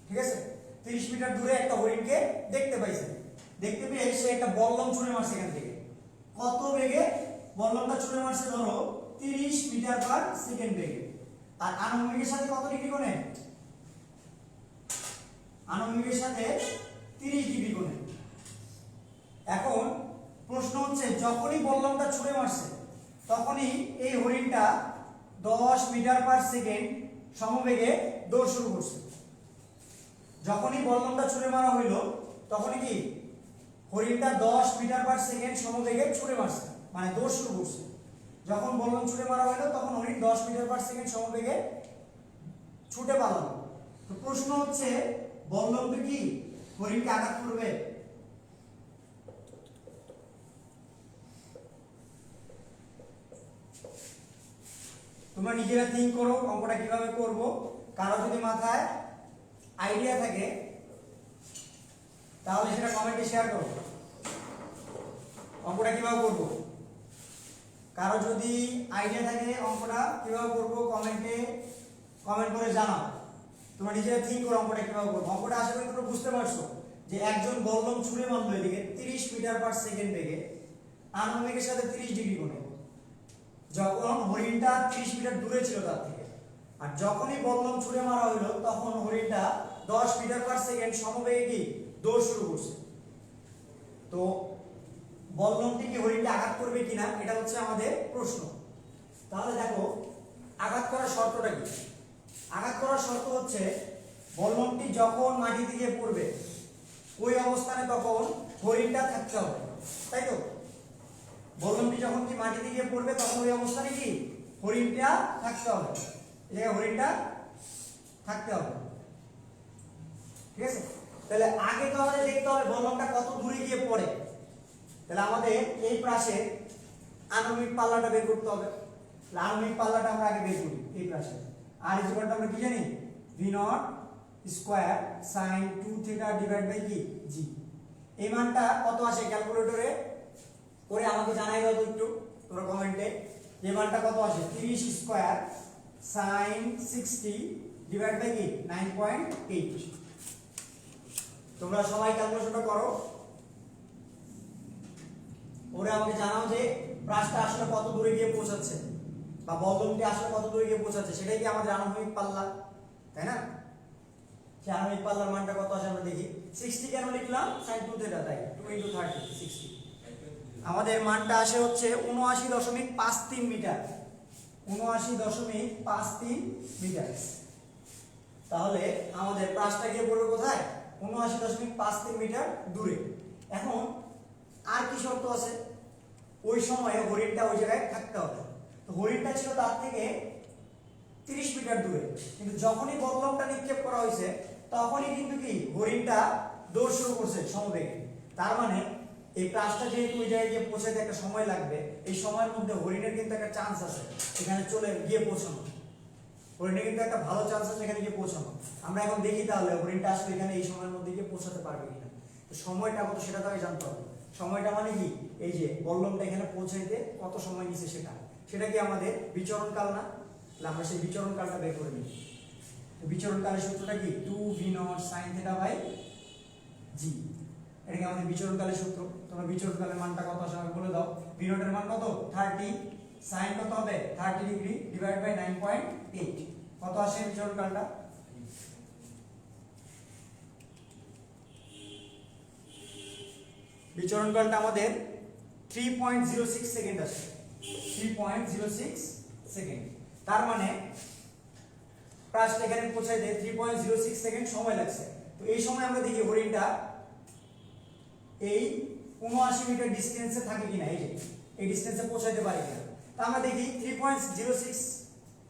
ঠিক আছে? 30 মিটার দূরে একটা হরিণকে দেখতে পাইছে। দেখতে পেয়ে সে একটা বল্লম ছুঁড়ে মারছে এখান থেকে। কত বেগে বল্লমটা ছুঁড়ে মারছে? ধরো 30 মিটার পার সেকেন্ড বেগে। আর আনুভূমিকের সাথে কত ডিগ্রি কোণে? আনুভূমিকের সাথে 30 ডিগ্রি কোণে। এখন প্রশ্ন হচ্ছে, যখনই বল্লমটা ছুঁড়ে মারছে তখনই এই হরিণটা 10 মিটার পার সেকেন্ড সমবেগে দৌড় শুরু করছে। যখনই বল্লমটা ছুঁড়ে মারা হইল তখনই কি হরিণটা 10 মিটার পার সেকেন্ড সমবেগে ছুঁড়ে মারছে, মানে দৌড় শুরু করছে। যখন বল্লম ছুঁড়ে মারা হইল তখন হরিণ 10 মিটার পার সেকেন্ড সমবেগে ছুটে পালালো। তো প্রশ্ন হচ্ছে, বল্লমটা কি হরিণকে আঘাত করবে? তোমরা নিজেরা থিঙ্ক করো অঙ্কটা কিভাবে করব। কারো যদি মাথায় আইডিয়া থাকে তাহলে সেটা কমেন্টে শেয়ার করো। অঙ্কটা কিভাবে করব, কারো যদি আইডিয়া থাকে অঙ্কটা কিভাবে করব কমেন্ট করে জানাও। তোমরা নিজেরা থিঙ্ক করো অঙ্কটা কিভাবে করবো। অঙ্কটা আশা করি তোমরা বুঝতে পারছো যে একজন বল্লম ছুঁড়ে মারলো এদিকে 30 মিটার পার সেকেন্ড বেগে আনুভূমিকের সাথে 30 ডিগ্রি কোণে, যখন হরিণটা 30 মিটার দূরে ছিল তার থেকে। আর যখনই বল্লম ছুঁড়ে মারা হইলো তখন হরিণটা 10 মিটার পার সেকেন্ড সমবেগে কি দৌড় শুরু করছে। তো বল্লমটি কি হরিণটা আঘাত করবে কিনা এটা হচ্ছে আমাদের প্রশ্ন। তাহলে দেখো আঘাত করার শর্তটা কি? আঘাত করার শর্ত হচ্ছে বল্লমটি যখন মাটি দিয়ে পড়বে ওই অবস্থানে তখন হরিণটা থাকতে হবে, তাই তো? বল্লমটি যখন কি মাটি দিয়ে পড়বে তখন ওই অবস্থানে কি হরিণটা থাকতে হবে। এই জায়গায় হরিণটা থাকতে হবে। ঠিক আছে, তাহলে আগে তো আমাদের দেখতে হবে বললমটা কত দূরে গিয়ে পড়ে। তাহলে আমাদের এই পাশে আনুভূমিক পাল্লাটা বের করতে হবে। আনুভূমিক পাল্লাটা আমরা আগে বের করি এই পাশে। আর ইজ ইকুয়াল টু আমরা কি জানি v0 square sin 2 theta divide by কি g। এই মানটা কত আসে ক্যালকুলেটরে করে আমাকে জানাই দাও তো একটু তোমরা কমেন্টে, এই মানটা কত আসে 30 স্কয়ার sin 60 ডিভাইড বাই কি 9.8। তোমরা সবাই ক্যালকুলেশনটা করো, ওরে আমাকে জানাও যে ব্রাশটা আসলে কত দূরে গিয়ে পৌঁছাচ্ছে বা বললমটি আসলে কত দূরে গিয়ে পৌঁছাচ্ছে, সেটাই কি আমাদের আনুভূমিক পাল্লা, তাই না? সেই আনুভূমিক পাল্লার মানটা কত আসে আমরা দেখি। 60 কেন লিখলাম, sin 2 থিটা, তাই 2 * 30 60। আমাদের মানটা আসে হচ্ছে 79.53 মিটার, 79.53 মিটার। তাহলে আমাদের ব্রাশটা গিয়ে পড়বে কোথায়, 79.53 মিটার দূরে। এখন আর কি শর্ত আছে, ওই সময়ে হরিণটা ওই জায়গায় থাকতে হবে। তো হরিণটা ছিল তার থেকে 30 মিটার দূরে, কিন্তু যখনই বললমটা নিক্ষেপ করা হয়েছে তখনই কিন্তু কি হরিণটা দৌড় শুরু করছে সমবেগে। তার মানে এই প্রাসটা যেহেতু ওই জায়গায় গিয়ে পৌঁছাতে একটা সময় লাগবে, এই সময়ের মধ্যে হরিণের কিন্তু একটা চান্স আছে এখানে চলে গিয়ে পৌঁছানো। হরিণের কিন্তু একটা ভালো চান্স আছে এখানে গিয়ে পৌঁছানো। আমরা এখন দেখি তাহলে হরিণটা আসলে এখানে এই সময়ের মধ্যে গিয়ে পৌঁছাতে পারবে কিনা। তো সময়টা কত সেটা তো আগে জানতে হবে। সময়টা মানে কি, এই যে বললমটা এখানে পৌঁছাইতে কত সময় নিছে সেটা কি আমাদের বিচরণ কাল না? তাহলে আমরা সেই বিচরণ কালটা বের করে নিই। তো বিচরণ কালের সূত্রটা কি 2v0 sin θ বাই g। এটা কি আমাদের বিচরণ কালের সূত্র। তোমরা বিচরণ কালের মানটা কত আসে আমাকে বলে দাও। v0 এর মান কত 30, sin কত হবে 30 ডিগ্রি ডিভাইড বাই 9.8, কত আসে বিচরণ কালটা। বিচরণ কালটা আমাদের 3.06 সেকেন্ড আসে, 3.06 সেকেন্ড। তার মানে প্রাসটা এখানে পৌঁছাইতে 3.06 সেকেন্ড সময় লাগছে। তো এই সময় আমরা দেখি হরিণটা এই 79 মিটার ডিসটেন্সে থাকে কিনা, এই যে এই ডিসটেন্সে পৌঁছাইতে পারে কিনা। তা আমরা দেখি 3.06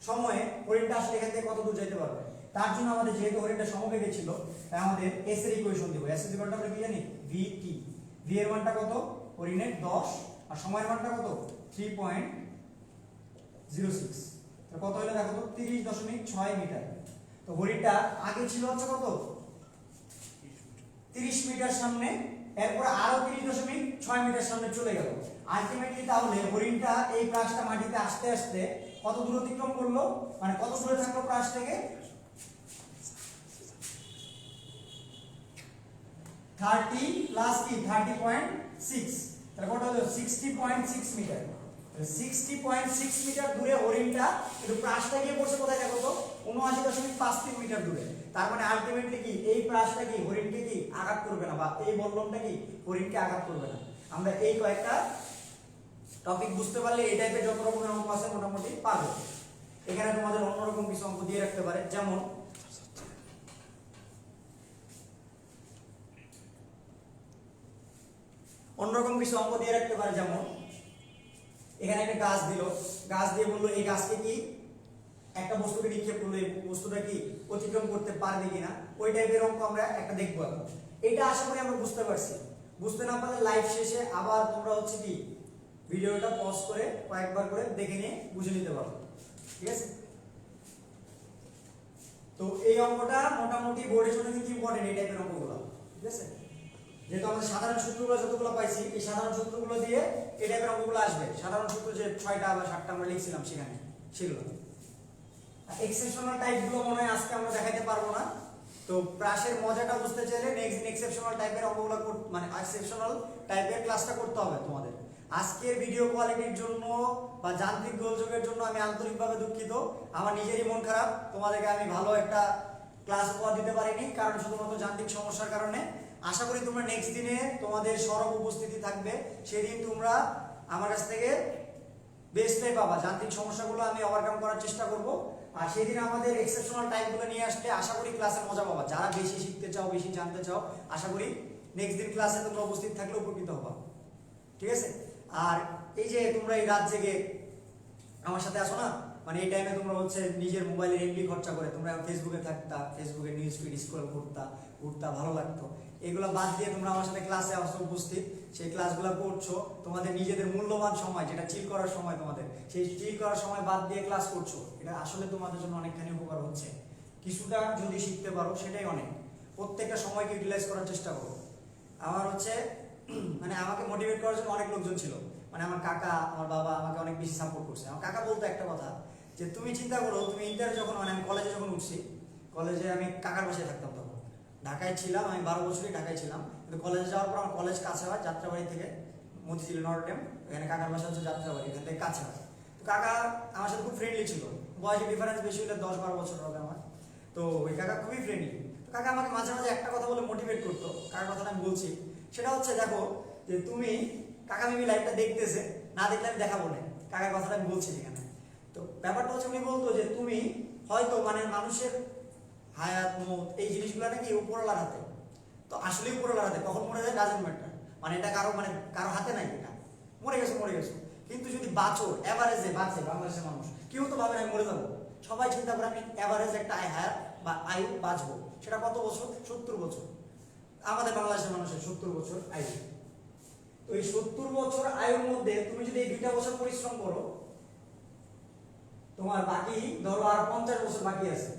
সময়ে হরিণটা আসলে এখান থেকে কত দূর যেতে পারবে। তার জন্য আমাদের যেহেতু হরিণটা সমবেগে ছিল, তাই আমাদের s এর ইকুয়েশন দেব। s এর ইকুয়েশনটা আমরা কি জানি, vt। v এর মানটা কত হরিণের 10 আর সময়ের মানটা কত 3.06। তো কত হলো দেখো তো 30.6 মিটার। তো হরিণটা আগে ছিল হচ্ছে কত 30 মিটার সামনে, এরপর আরো 30.6 মিটার সামনে চলে গেল। আলটিমেটলি তাহলে হরিণটা এই প্রাসটা মাটিতে আসতে আসতে কত দূর অতিক্রম করলো, মানে কত দূরে থাকলো প্রাস থেকে 30 প্লাস কি 30.6, তাহলে কত হলো 60.6 মিটার। 60.6 মিটার দূরে হরিণটা, কিন্তু প্রাসটা গিয়ে পড়ছে কোথায় দেখো তো 79.53 মিটার দূরে। তার মানে আলটিমেটলি কি এই প্রাসটা কি হরিণকে কি আঘাত করবে না, বা এই বললমটা কি হরিণকে আঘাত করবে না। আমরা এই কয়েকটা টপিক বুঝতে পারলে এই টাইপের যত রকমের অঙ্ক আছে মোটামুটি পারবে। এখানে তোমাদের অন্যরকম কিছু অঙ্ক দিয়ে রাখতে পারে, যেমন অন্যরকম কিছু অঙ্ক দিয়ে রাখতে পারে, যেমন এখানে একটা গাছ দিল, গাছ দিয়ে বললো এই গাছকে কি একটা বস্তুকে নিক্ষেপ করলো, এই বস্তুটা কি অতিক্রম করতে পারবে কিনা, ওই টাইপের অঙ্ক আমরা একটা দেখবো এখন। এটা আশা করি আমরা বুঝতে পারছি। বুঝতে না পারলে লাইভ শেষে আবার তোমরা হচ্ছে কি ভিডিওটা পজ করে কয়েকবার করে দেখে নিয়ে বুঝে নিতে পারো, ঠিক আছে? তো এই অঙ্কটা মোটামুটি বোর্ডের জন্য কিন্তু ইম্পর্টেন্ট, এই টাইপের অঙ্কগুলো, ঠিক আছে? যেহেতু আমরা সাধারণ সূত্রগুলো যতগুলো পাইছি, এই সাধারণ সূত্রগুলো দিয়ে এই টাইপের অঙ্কগুলো আসবে। সাধারণ সূত্র যে 6টা বা 7টা আমরা লিখছিলাম সেখানে, সেগুলো। এক্সেপশনাল টাইপগুলো মনে হয় আজকে আমরা দেখাইতে পারবো না। তো প্রাসের মজাটা বুঝতে চাইলে নেক্সট দিন এক্সেপশনাল টাইপের অঙ্কগুলো মানে এক্সেপশনাল টাইপের ক্লাসটা করতে হবে তোমাদের। আজকের ভিডিও কোয়ালিটির জন্য বা যান্ত্রিক গোলযোগের জন্য আমি আন্তরিকভাবে দুঃখিত। আমার নিজেরই মন খারাপ, তোমাদেরকে আমি ভালো একটা ক্লাস উপহার দিতে পারিনি, কারণ শুধুমাত্র যান্ত্রিক সমস্যার কারণে। আশা করি তোমরা নেক্সট দিনে তোমাদের সরব উপস্থিতি থাকবে, সেদিন তোমরা আমার কাছ থেকে বেস্টটাই পাবা। যান্ত্রিক সমস্যাগুলো আমি ওভারকাম করার চেষ্টা করব, আর সেদিন আমাদের এক্সেপশনাল টাইপগুলো নিয়ে আসলে আশা করি ক্লাসে মজা পাবা। যারা বেশি শিখতে চাও, বেশি জানতে চাও, আশা করি নেক্সট দিন ক্লাসে তোমরা উপস্থিত থাকলে উপকৃত হবা, ঠিক আছে? আর এই যে তোমরা এই রাত জেগে আমার সাথে আসো না, মানে এই টাইমে তোমরা হচ্ছে নিজের মোবাইলের এমবি খরচা করে তোমরা ফেসবুকে থাকতা, ফেসবুকে নিউজ ফিড স্ক্রল ঘুরতা, ভালো লাগতো। এগুলো বাদ দিয়ে তোমরা আমার সাথে ক্লাসে আসছো উপস্থিত, সেই ক্লাসগুলো করছো, তোমাদের নিজেদের মূল্যবান সময় যেটা চিল করার সময়, তোমাদের সেই চিল করার সময় বাদ দিয়ে ক্লাস করছো, এটা আসলে তোমাদের জন্য অনেকখানি উপকার হচ্ছে। কিছুটা যদি শিখতে পারো সেটাই অনেক। প্রত্যেকটা সময়কে ইউটিলাইজ করার চেষ্টা করো। আমার হচ্ছে মানে আমাকে মোটিভেট করার জন্য অনেক লোকজন ছিল, মানে আমার কাকা, আমার বাবা আমাকে অনেক বেশি সাপোর্ট করছে। আমার কাকা বলতো একটা কথা, যে তুমি চিন্তা করো, তুমি ইন্টারে যখন মানে আমি কলেজে যখন উঠছি, কলেজে আমি কাকার বাসায় থাকতাম, তখন ঢাকায় ছিলাম, আমি 12 বছরই ঢাকায় ছিলাম। কিন্তু কলেজে যাওয়ার পর আমার কলেজ কাছে হয়, যাত্রাবাড়ি থেকে মতিঝিল নরডেম, এখানে কাকার বাসা হচ্ছে যাত্রাবাড়ি, এখান থেকে কাছে হয়। তো কাকা আমার সাথে খুব ফ্রেন্ডলি ছিল, বয়সের ডিফারেন্স বেশি হলে 10-12 বছর হবে আমার। তো ওই কাকা খুবই ফ্রেন্ডলি। কাকা আমাকে মাঝে মাঝে একটা কথা বলে মোটিভেট করতো, কাকার কথাটা আমি বলছি, সেটা হচ্ছে দেখো যে তুমি, কাকা মিমি লাইভটা দেখতেছে, না দেখলে আমি দেখাবো না, কাকার কথাটা আমি বলছি এখানে। তো ব্যাপারটা হচ্ছে উনি বলতো যে তুমি হয়তো মানে মানুষের হায়াত মত এই জিনিসগুলো নাকি উপরওয়ালার হাতে। তো আসলে উপরওয়ালার হাতে, কখন মরে যায় ডাজন্ট ম্যাটার, মানে এটা কারো হাতে নাই, এটা মরে গেছো। কিন্তু যদি বাঁচো, এভারেজে বাঁচে বাংলাদেশের মানুষ, কেউ তো ভাবে আমি মরে যাবো, সবাই চিন্তা করে আমি এভারেজ একটা হায়াত বা আয়ু বাঁচবো। সেটা কত বছর? 70 বছর। আমাদের বাংলাদেশের মানুষের 70 বছর আয়ু। তো এই 70 বছর আয়ুর মধ্যে তুমি যদি এই 2টা বছর পরিশ্রম করো, তোমার বাকি ধরো আর 50 বছর বাকি আছে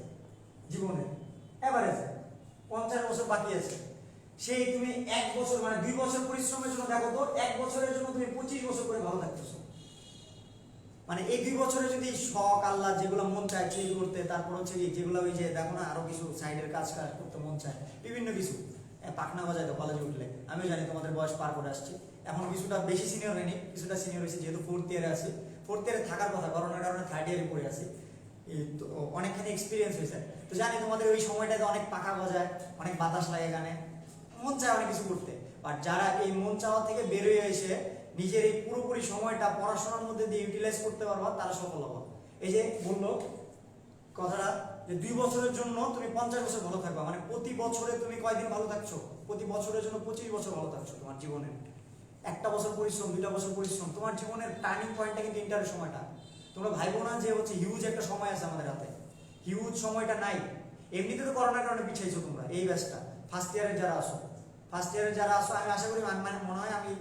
জীবনে, এভারেজে 50 বছর বাকি আছে। সেই তুমি 1 বছর মানে 2 বছর পরিশ্রমের জন্য দেখো তো, 1 বছরের জন্য তুমি 25 বছর করে ভালো থাকতেছো। মানে এই 2 বছরে যদি শখ আল্লাহ যেগুলো মন চায় চিল করতে, তারপর হচ্ছে কি যেগুলো ওই যে দেখো না আরো কিছু সাইডের কাজ করতে মন চায়, বিভিন্ন কিছু পাখনা বাজায় তো কলেজে উঠলে, আমিও জানি তোমাদের বয়স পার করে আসছে, এখন কিছুটা বেশি সিনিয়র হয়নি, কিছুটা সিনিয়র হয়েছে, যেহেতু 4th ইয়ারে আছি, 4th ইয়ারে থাকার কথা, করোনার কারণে 3rd ইয়ারে পড়ে আছি, তো অনেকখানি এক্সপিরিয়েন্স হয়েছে। তো জানি তোমাদের ওই সময়টাতে অনেক পাখা বাজায়, অনেক বাতাস লাগে, গানে মন চায় অনেক কিছু করতে। বাট যারা এই মন চাওয়া থেকে বেরোয় এসে নিজের এই পুরোপুরি সময়টা পড়াশোনার মধ্যে দিয়ে ইউটিলাইজ করতে পারবা, তারা সফল হবা। এই যে বললো কথাটা যে 2 বছরের জন্য তুমি 50 বছর ভালো থাকবা, মানে প্রতি বছরে তুমি কয়দিন ভালো থাকছো? প্রতি বছরের জন্য 25 বছর ভালো থাকছো তোমার জীবনে। 1টা বছর পরিশ্রম, 2টা বছর পরিশ্রম, তোমার জীবনের টার্নিং পয়েন্টটা কিন্তু ইন্টারের সময়টা। তোমরা ভাইবো না যে হচ্ছে হিউজ একটা সময় আছে আমাদের হাতে, হিউজ সময়টা নাই। এমনিতে তো করোনার কারণে পিছিয়েছো তোমরা, এই ব্যাচটা ফার্স্ট ইয়ারে যারা আসো, আমি আশা করি, মানে মনে হয় আমি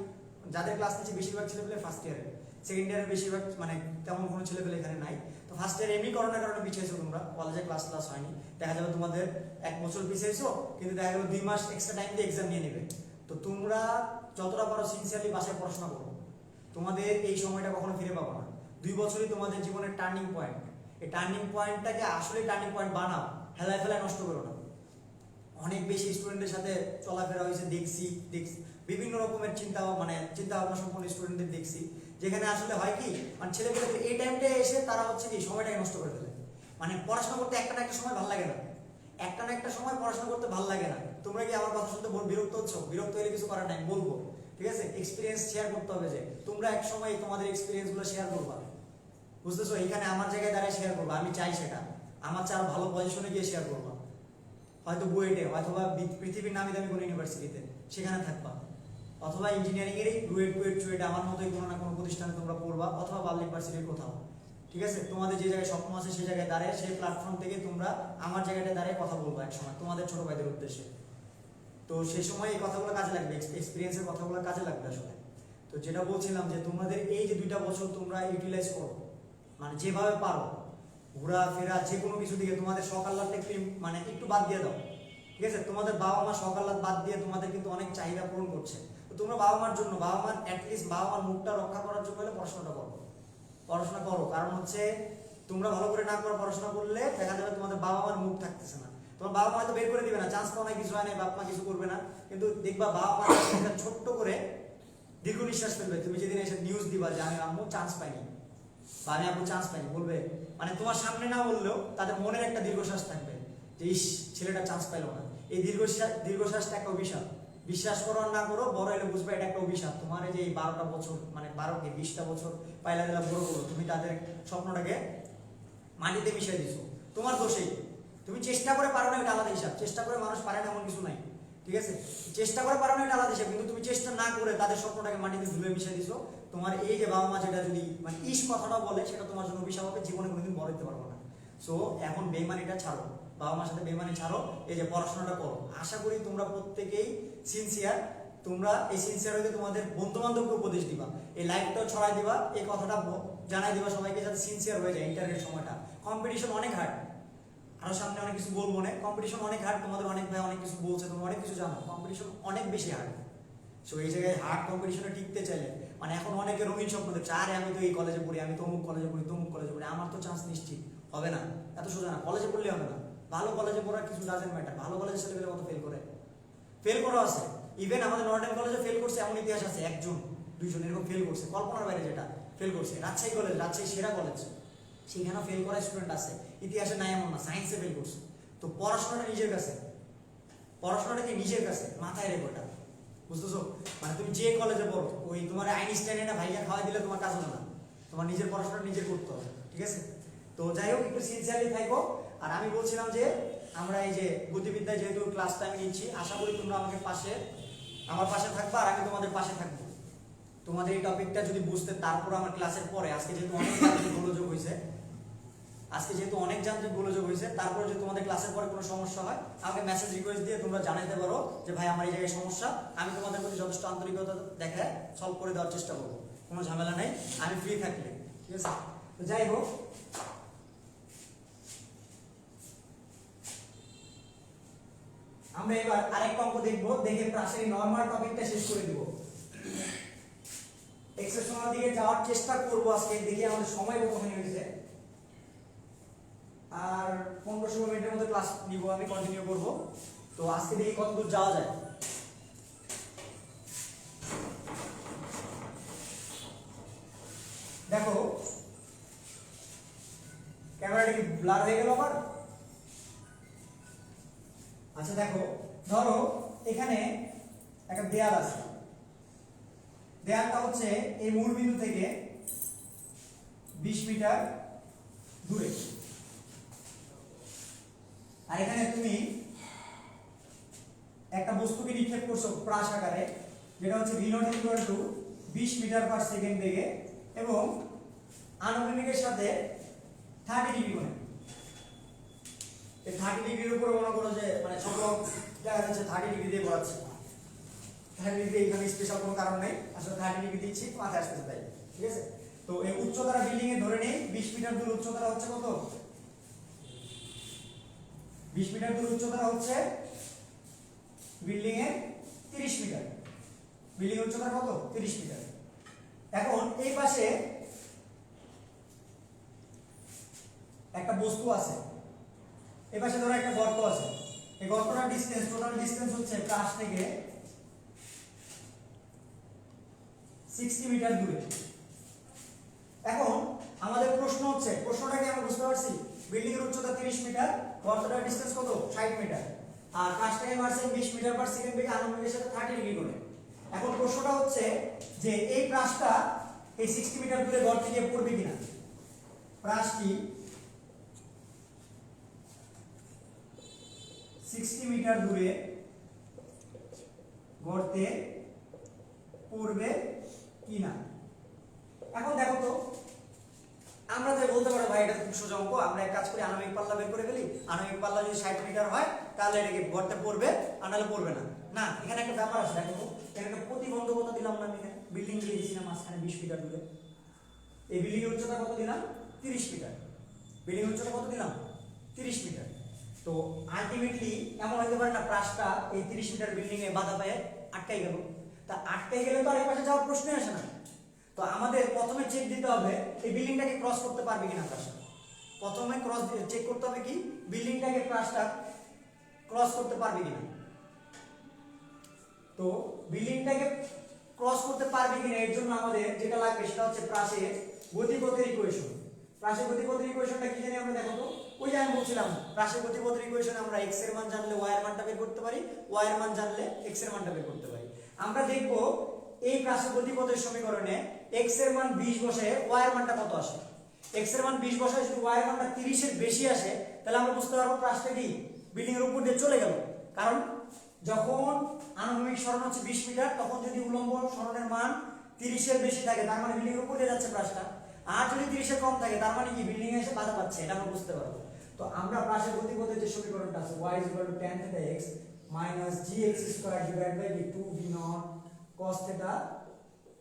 যাদের ক্লাস নিচ্ছি বেশিরভাগ ছেলেপেলে ফার্স্ট ইয়ারে, সেকেন্ড ইয়ারে বেশিরভাগ মানে তেমন কোনো ছেলেপেলে এখানে নাই। তো ফার্স্ট ইয়ারে এমনি করোনার কারণে পিছিয়েছো তোমরা, কলেজে ক্লাস হয়নি, দেখা যাবে তোমাদের 1 বছর পিছিয়েছো, কিন্তু দেখা গেলো 2 মাস এক্সট্রা টাইম দিয়ে এক্সাম নিয়ে নেবে। তো তোমরা যতটা পারো সিনসিয়ারলি বাসায় পড়াশোনা করো, তোমাদের এই সময়টা কখনো ফিরে পাবো না। 2 বছরই তোমাদের জীবনের টার্নিং পয়েন্ট। এই টার্নিং পয়েন্টটাকে আসলে টার্নিং পয়েন্ট বানাও, হেলায় ফেলায় নষ্ট করো না। অনেক বেশি স্টুডেন্টের সাথে চলাফেরা হয়েছে, দেখছি বিভিন্ন রকমের চিন্তা ভাবনা সম্পন্ন স্টুডেন্টদের দেখছি, যেখানে আসলে হয় কি, মানে ছেলেপেলে এই টাইমটায় এসে তারা হচ্ছে কি সময়টাকে নষ্ট করে ফেলে। মানে পড়াশোনা করতে একটা না একটা সময় ভালো লাগে না, একটা না একটা সময় পড়াশোনা করতে ভালো লাগে না। তোমরা কি আমার কথা শুনতে বিরক্ত হচ্ছ? বিরক্ত হলে কিছু করার নাই, বলবো, ঠিক আছে? এক্সপিরিয়েন্স শেয়ার করতে হবে, যে তোমরা এক সময় তোমাদের এক্সপিরিয়েন্স গুলো শেয়ার করবা, বুঝতেছো? এখানে আমার জায়গায় দাঁড়ায় শেয়ার করবা, আমি চাই সেটা, আমার চার ভালো পজিশনে গিয়ে শেয়ার করবা, হয়তো বুয়েটে, অথবা পৃথিবীর নামি দামি কোনো ইউনিভার্সিটিতে সেখানে থাকবা, অথবা ইঞ্জিনিয়ারিং এর বুয়েট আমার মতোই কোনো না কোনো প্রতিষ্ঠানে তোমরা পড়বা, অথবা পাবলিক ভার্সিটির কোথাও, ঠিক আছে? তোমাদের যে জায়গায় স্বপ্ন আছে সেই জায়গায় দাঁড়ায়, সেই প্ল্যাটফর্ম থেকে তোমরা আমার জায়গাটা দাঁড়িয়ে কথা বলবো এক সময় তোমাদের ছোট ভাইদের উদ্দেশ্যে। তো সেই সময় এই কথাগুলো কাজে লাগবে, এক্সপিরিয়েন্সের কথাগুলো কাজে লাগবে আসলে। তো যেটা বলছিলাম যে তোমাদের এই যে 2টা বছর তোমরা ইউটিলাইজ করো, মানে যেভাবে পারো ঘোরাফেরা যে কোনো কিছু দিকে, তোমাদের শখ আহ্লাদটা মানে একটু বাদ দিয়ে দাও, ঠিক আছে? তোমাদের বাবা মা শখ আহ্লাদ বাদ দিয়ে তোমাদের কিন্তু অনেক চাহিদা পূরণ করছে। তো তোমরা বাবা মার জন্য, বাবা মার অ্যাটলিস্ট বাবা মার মুখটা রক্ষা করার জন্য হলে পড়াশোনা করো। কারণ হচ্ছে তোমরা ভালো করে না করে পড়াশোনা করলে দেখা যাবে তোমাদের বাবা মার মুখ থাকতেছে না, তোমার বাবা মা হয়তো বের করে দিবে না, চান্স পাও না, কিছু হয় না, বাপ মা কিছু করবে না, কিন্তু দেখবা বাবা মা ছোট্ট করে দীর্ঘ নিঃশ্বাস ফেলবে তুমি যেদিন এসে নিউজ দিবা যে আমি আম্মু চান্স পাইনি বা আমি আব্বু চান্স পাইনি, বলবে, মানে তোমার সামনে না বললেও তাদের মনের একটা দীর্ঘশ্বাস থাকবে যে ইস ছেলেটা চান্স পাইলো না। এই দীর্ঘশ্বাসটা একটা অভিশাপ। বিশ্বাস করো আর না করো, বড় হলে বুঝবে এটা একটা অভিশাপ। তোমার এই যে এই 12টা বছর, মানে 20টা বছর পাইলা দিলা বড় করো, তুমি তাদের স্বপ্নটাকে মাটিতে মিশিয়ে দিছো, তোমার দোষেই। তুমি চেষ্টা করে পারো না, এটা আলাদা হিসাব, চেষ্টা করে মানুষ পারে না এমন কিছু নাই, ঠিক আছে, চেষ্টা করে পারো না এটা আলাদা হিসাব, কিন্তু তুমি চেষ্টা না করে তাদের স্বপ্নটাকে মাটিতে ধুলে মিশিয়ে দিছো। তোমার এই যে বাবা মা যেটা যদি মানে ইস কথাটা বলে সেটা তোমার জন্য অভিশাপ হবে, জীবনে কোনোদিন বড় হতে পারবো না। সো এখন বেইমানিটা ছাড়ো, বাবা মার সাথে বেইমানি ছাড়ো, এই যে পড়াশোনাটা করো। আশা করি তোমরা প্রত্যেকেই সিনসিয়ার। তোমরা এই সিনসিয়ার হইতে তোমাদের বন্ধু বান্ধবকে উপদেশ দিবা, এই লাইফটাও ছড়াই দিবা, এই কথাটা জানাই দিবা সবাইকে যাতে সিনসিয়ার হয়ে যায়। ইন্টারনেট সময়টা কম্পিটিশন অনেক হার্ড, আরো সামনে অনেক কিছু বলবো না, কম্পিটিশন অনেক হার্ড, তোমাদের অনেক ভাই অনেক কিছু বলছে, তোমরা অনেক কিছু জানো, কম্পিটিশন অনেক বেশি হার্ড। সো এই জায়গায় হার্ড কম্পিটিশনে টিকতে চাইলে মানে এখন অনেকে রঙিন স্বপ্ন দেখছে, আরে আমি তো এই কলেজে পড়ি, আমি তো অমুক কলেজে পড়ি, তমুক কলেজে পড়ি, আমার তো চান্স নিশ্চিত হবে না। এত সোজা না, কলেজে পড়লে হবে না। ভালো কলেজে পড়ার কিছু ডাজেন্ট ম্যাটার, ভালো কলেজের ছেলেপেলে কত ফেল করে, ফেল করা আছে। ইভেন আমাদের নর্ডেন কলেজে ফেল করছে এমন ইতিহাস আছে, একজন দুইজন এরকম ফেল করছে, কল্পনার বাইরে যেটা ফেল করছে। রাজশাহী কলেজ, রাজশাহী সেরা কলেজ, সেখানেও ফেল করা স্টুডেন্ট আছে, ইতিহাসে নাই এমন না, সায়েন্সে ফেল করছে। তো পড়াশোনাটা নিজের কাছে, পড়াশোনাটা কি নিজের কাছে, মাথায় রেখো এটা, বুঝতেছো? মানে তুমি যে কলেজে পড়ো, ওই তোমার আইনস্টাইনে না ভাইয়া খাওয়াই দিলে তোমার কাজ হবে না, তোমার নিজের পড়াশোনা নিজে করতে হবে, ঠিক আছে? তো যাই হোক, একটু সিনসিয়ারলি থাকো। আর আমি বলছিলাম যে আমরা এই যে গতিবিদ্যায় যেহেতু ক্লাসটা আমি নিচ্ছি, আশা করি তোমরা আমাকে আমার পাশে থাকবা আর আমি তোমাদের পাশে থাকবো। তোমাদের এই টপিকটা যদি বুঝতে, তারপর আমার ক্লাসের পরে আজকে যেহেতু অনেক গোলযোগ হয়েছে, তারপরে যদি তোমাদের ক্লাসের পরে কোনো সমস্যা হয় আমাকে মেসেজ রিকোয়েস্ট দিয়ে তোমরা জানাতে পারো যে ভাই আমার এই জায়গায় সমস্যা, আমি তোমাদের প্রতি যথেষ্ট আন্তরিকতা দেখায় সলভ করে দেওয়ার চেষ্টা করবো, কোনো ঝামেলা নেই, আমি ফ্রি থাকলে, ঠিক আছে? তো যাই হোক, আমরা এবার আরেকটা অঙ্ক দেখবো, দেখে প্রাসের নরমাল টপিকটা শেষ করে দিব। এক্সেপশনাল দিকে যাওয়ার চেষ্টা করবো আজকে, দেখি আমাদের সময় কতখানি হয়েছে। আর 15-16 মিনিটের মধ্যে ক্লাস নিব, আমি কন্টিনিউ করব। তো আজকে দেখি কতদূর যাওয়া যায়। দেখো ক্যামেরাটা কি ব্লার হয়ে গেল আবার? আচ্ছা দেখো, ধরো এখানে একটা দেয়াল আছে, দেয়ালটা হচ্ছে এই মূল বিন্দু থেকে 20 মিটার দূরে। আর এখানে তুমি একটা বস্তুকে নিক্ষেপ করছো প্রাস আকারে, যেটা হচ্ছে v0 = 20 মিটার পার সেকেন্ড বেগে এবং আনুভূমিকের সাথে 30 ডিগ্রি কোণে। এই 30 ডিগ্রির উপরে মনে করো যে মানে ছোট দেখা যাচ্ছে 30 ডিগ্রি দিয়ে পড়াচ্ছে, 30 ডিগ্রি এখানে স্পেশাল কোনো কারণ নেই, আসলে 30 ডিগ্রি দিচ্ছি মাথায় আসতেছে তাই, ঠিক আছে? তো এই উচ্চতারা বিল্ডিং এ ধরে নেই 20 মিটার দূর উচ্চতারা হচ্ছে কত? 20 মিটার দূর উচ্চতাটা হচ্ছে বিল্ডিং এর 30 মিটার। বিল্ডিং এর উচ্চতা কত? 30 মিটার। এখন এই পাশে একটা বস্তু আছে, এই পাশে ধরো একটা গর্ত আছে, এই গর্তটার ডিসটেন্স, টোটাল ডিসটেন্স হচ্ছে প্রাস থেকে 60 মিটার দূরে। এখন আমাদের প্রশ্ন হচ্ছে, প্রশ্নটাকে আমরা বুঝতে পারছি, বিল্ডিং এর উচ্চতা 30 মিটার, গর্তটার ডিসটেন্স কত? 60 মিটার, আর কাজটাকে মারছে 20 মিটার পার সেকেন্ড বেগে আনুভূমিকের সাথে 30 ডিগ্রি কোণে। এখন প্রশ্নটা হচ্ছে যে এই প্রাসটা এই 60 মিটার দূরে গর্তে গিয়ে পড়বে কিনা। প্রাসটি 60 মিটার দূরে গর্তে পড়বে কিনা। এখন দেখো তো, আমরা তো বলতে পারো ভাই এটা খুব সোজা অঙ্ক, আমরা এক কাজ করি আনুভূমিক পাল্লা বের করে ফেলি, আনুভূমিক পাল্লা যদি 60 মিটার হয় তাহলে এটাকে গর্তে পড়বে আর নাহলে পড়বে না। না, এখানে একটা ব্যাপার আছে, দেখো তো, এখানে একটা প্রতিবন্ধকতা দিলাম না, আমি এখানে বিল্ডিং দিয়ে দিয়েছি না মাঝখানে 20 মিটার দূরে। এই বিল্ডিং এর উচ্চতা কত দিলাম? 30 মিটার। বিল্ডিং এর উচ্চতা কত দিলাম? 30 মিটার। তো আলটিমেটলি এমন হতে পারে না প্রাসটা এই 30 মিটার বিল্ডিং এ বাধা পেয়ে আটকাই গেল, তা আটকাই গেলে তো আর এই পাশে যাওয়ার প্রশ্নই আসে না। তো আমাদের প্রথমে চেক দিতে হবে এই বিল্ডিংটাকে ক্রস করতে পারবে কিনা প্রাসটা। প্রথমে চেক করতে হবে কি বিল্ডিংটাকে প্রাসটা ক্রস করতে পারবে কিনা। তো বিল্ডিংটাকে ক্রস করতে পারবে কিনা এর জন্য আমাদের যেটা লাগবে সেটা হচ্ছে প্রাসের গতিপথের ইকুয়েশন। প্রাসের গতিপথের ইকুয়েশনটা কি জানি আমরা, দেখো তো, ওই যে আমি বলছিলাম প্রাসের গতিপথের ইকুয়েশনে আমরা x এর মান জানলে y এর মানটা বের করতে পারি, y এর মান জানলে x এর মানটা বের করতে পারি। আমরা দেখব এই প্রাসের গতিপথের সমীকরণে x এর মান 20 বসে y এর মানটা কত আসে। x এর মান 20 বসায় যদি y এর মানটা 30 এর বেশি আসে তাহলে আমরা বুঝতে পারবো প্রাসটা কি বিল্ডিং এর উপর দিয়ে চলে গেল, কারণ যখন আনুভূমিক সরণ হচ্ছে 20 মিটার, তখন যদি উলম্ব সরণের মান 30 এর বেশি থাকে তার মানে বিল্ডিং এর উপর দিয়ে যাচ্ছে প্রাসটা, আর যদি 30 এর কম থাকে তার মানে কি বিল্ডিং এ এসে বাধা পাচ্ছে, এটা আমরা বুঝতে পারবো। তো আমরা প্রাসের গতিপথের যে সমীকরণটা আছে y tan θ x - gx² / 2v naught cos θ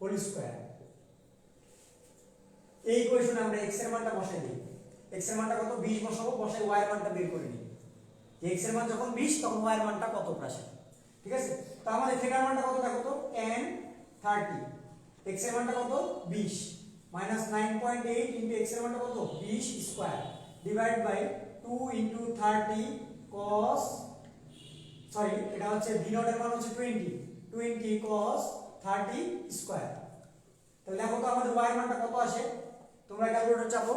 whole square, এই ইকুয়েশনে আমরা x এর মানটা বসাই দিই। x এর মানটা কত 20 বসাবো, বসাই y এর মানটা বের করে নিই। যে x এর মান যখন 20 তখন y এর মানটা কত প্রাসে, ঠিক আছে? তো আমাদের θ এর মানটা কত দেখো তো tan 30, x এর মানটা কত 20 -9.8 x এর মানটা কত 20 square divide by 2 30 cos, sorry এটা হচ্ছে v নট এর মান হচ্ছে 20 cos 30 স্কয়ার। তাহলে দেখো তো আমাদের y এর মানটা কত আসে, তোমরা ক্যালকুলেটর চাপো,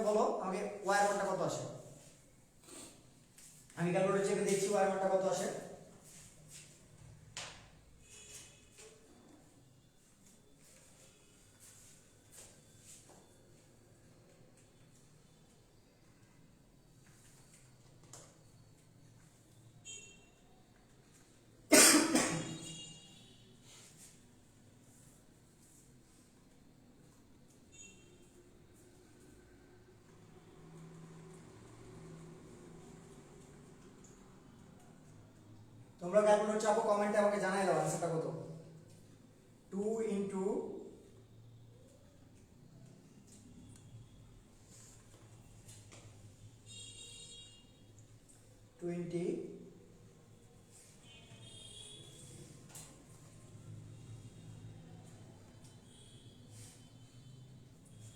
বলো আমাকে y এর মানটা কত আসে। আমি ক্যালকুলেটর চেপে দেখছি y এর মানটা কত আসে। তোমরা ক্যালকুলেটর চাপো, কমেন্টে আমাকে জানাই দাও আনসারটা কত। 2 * 20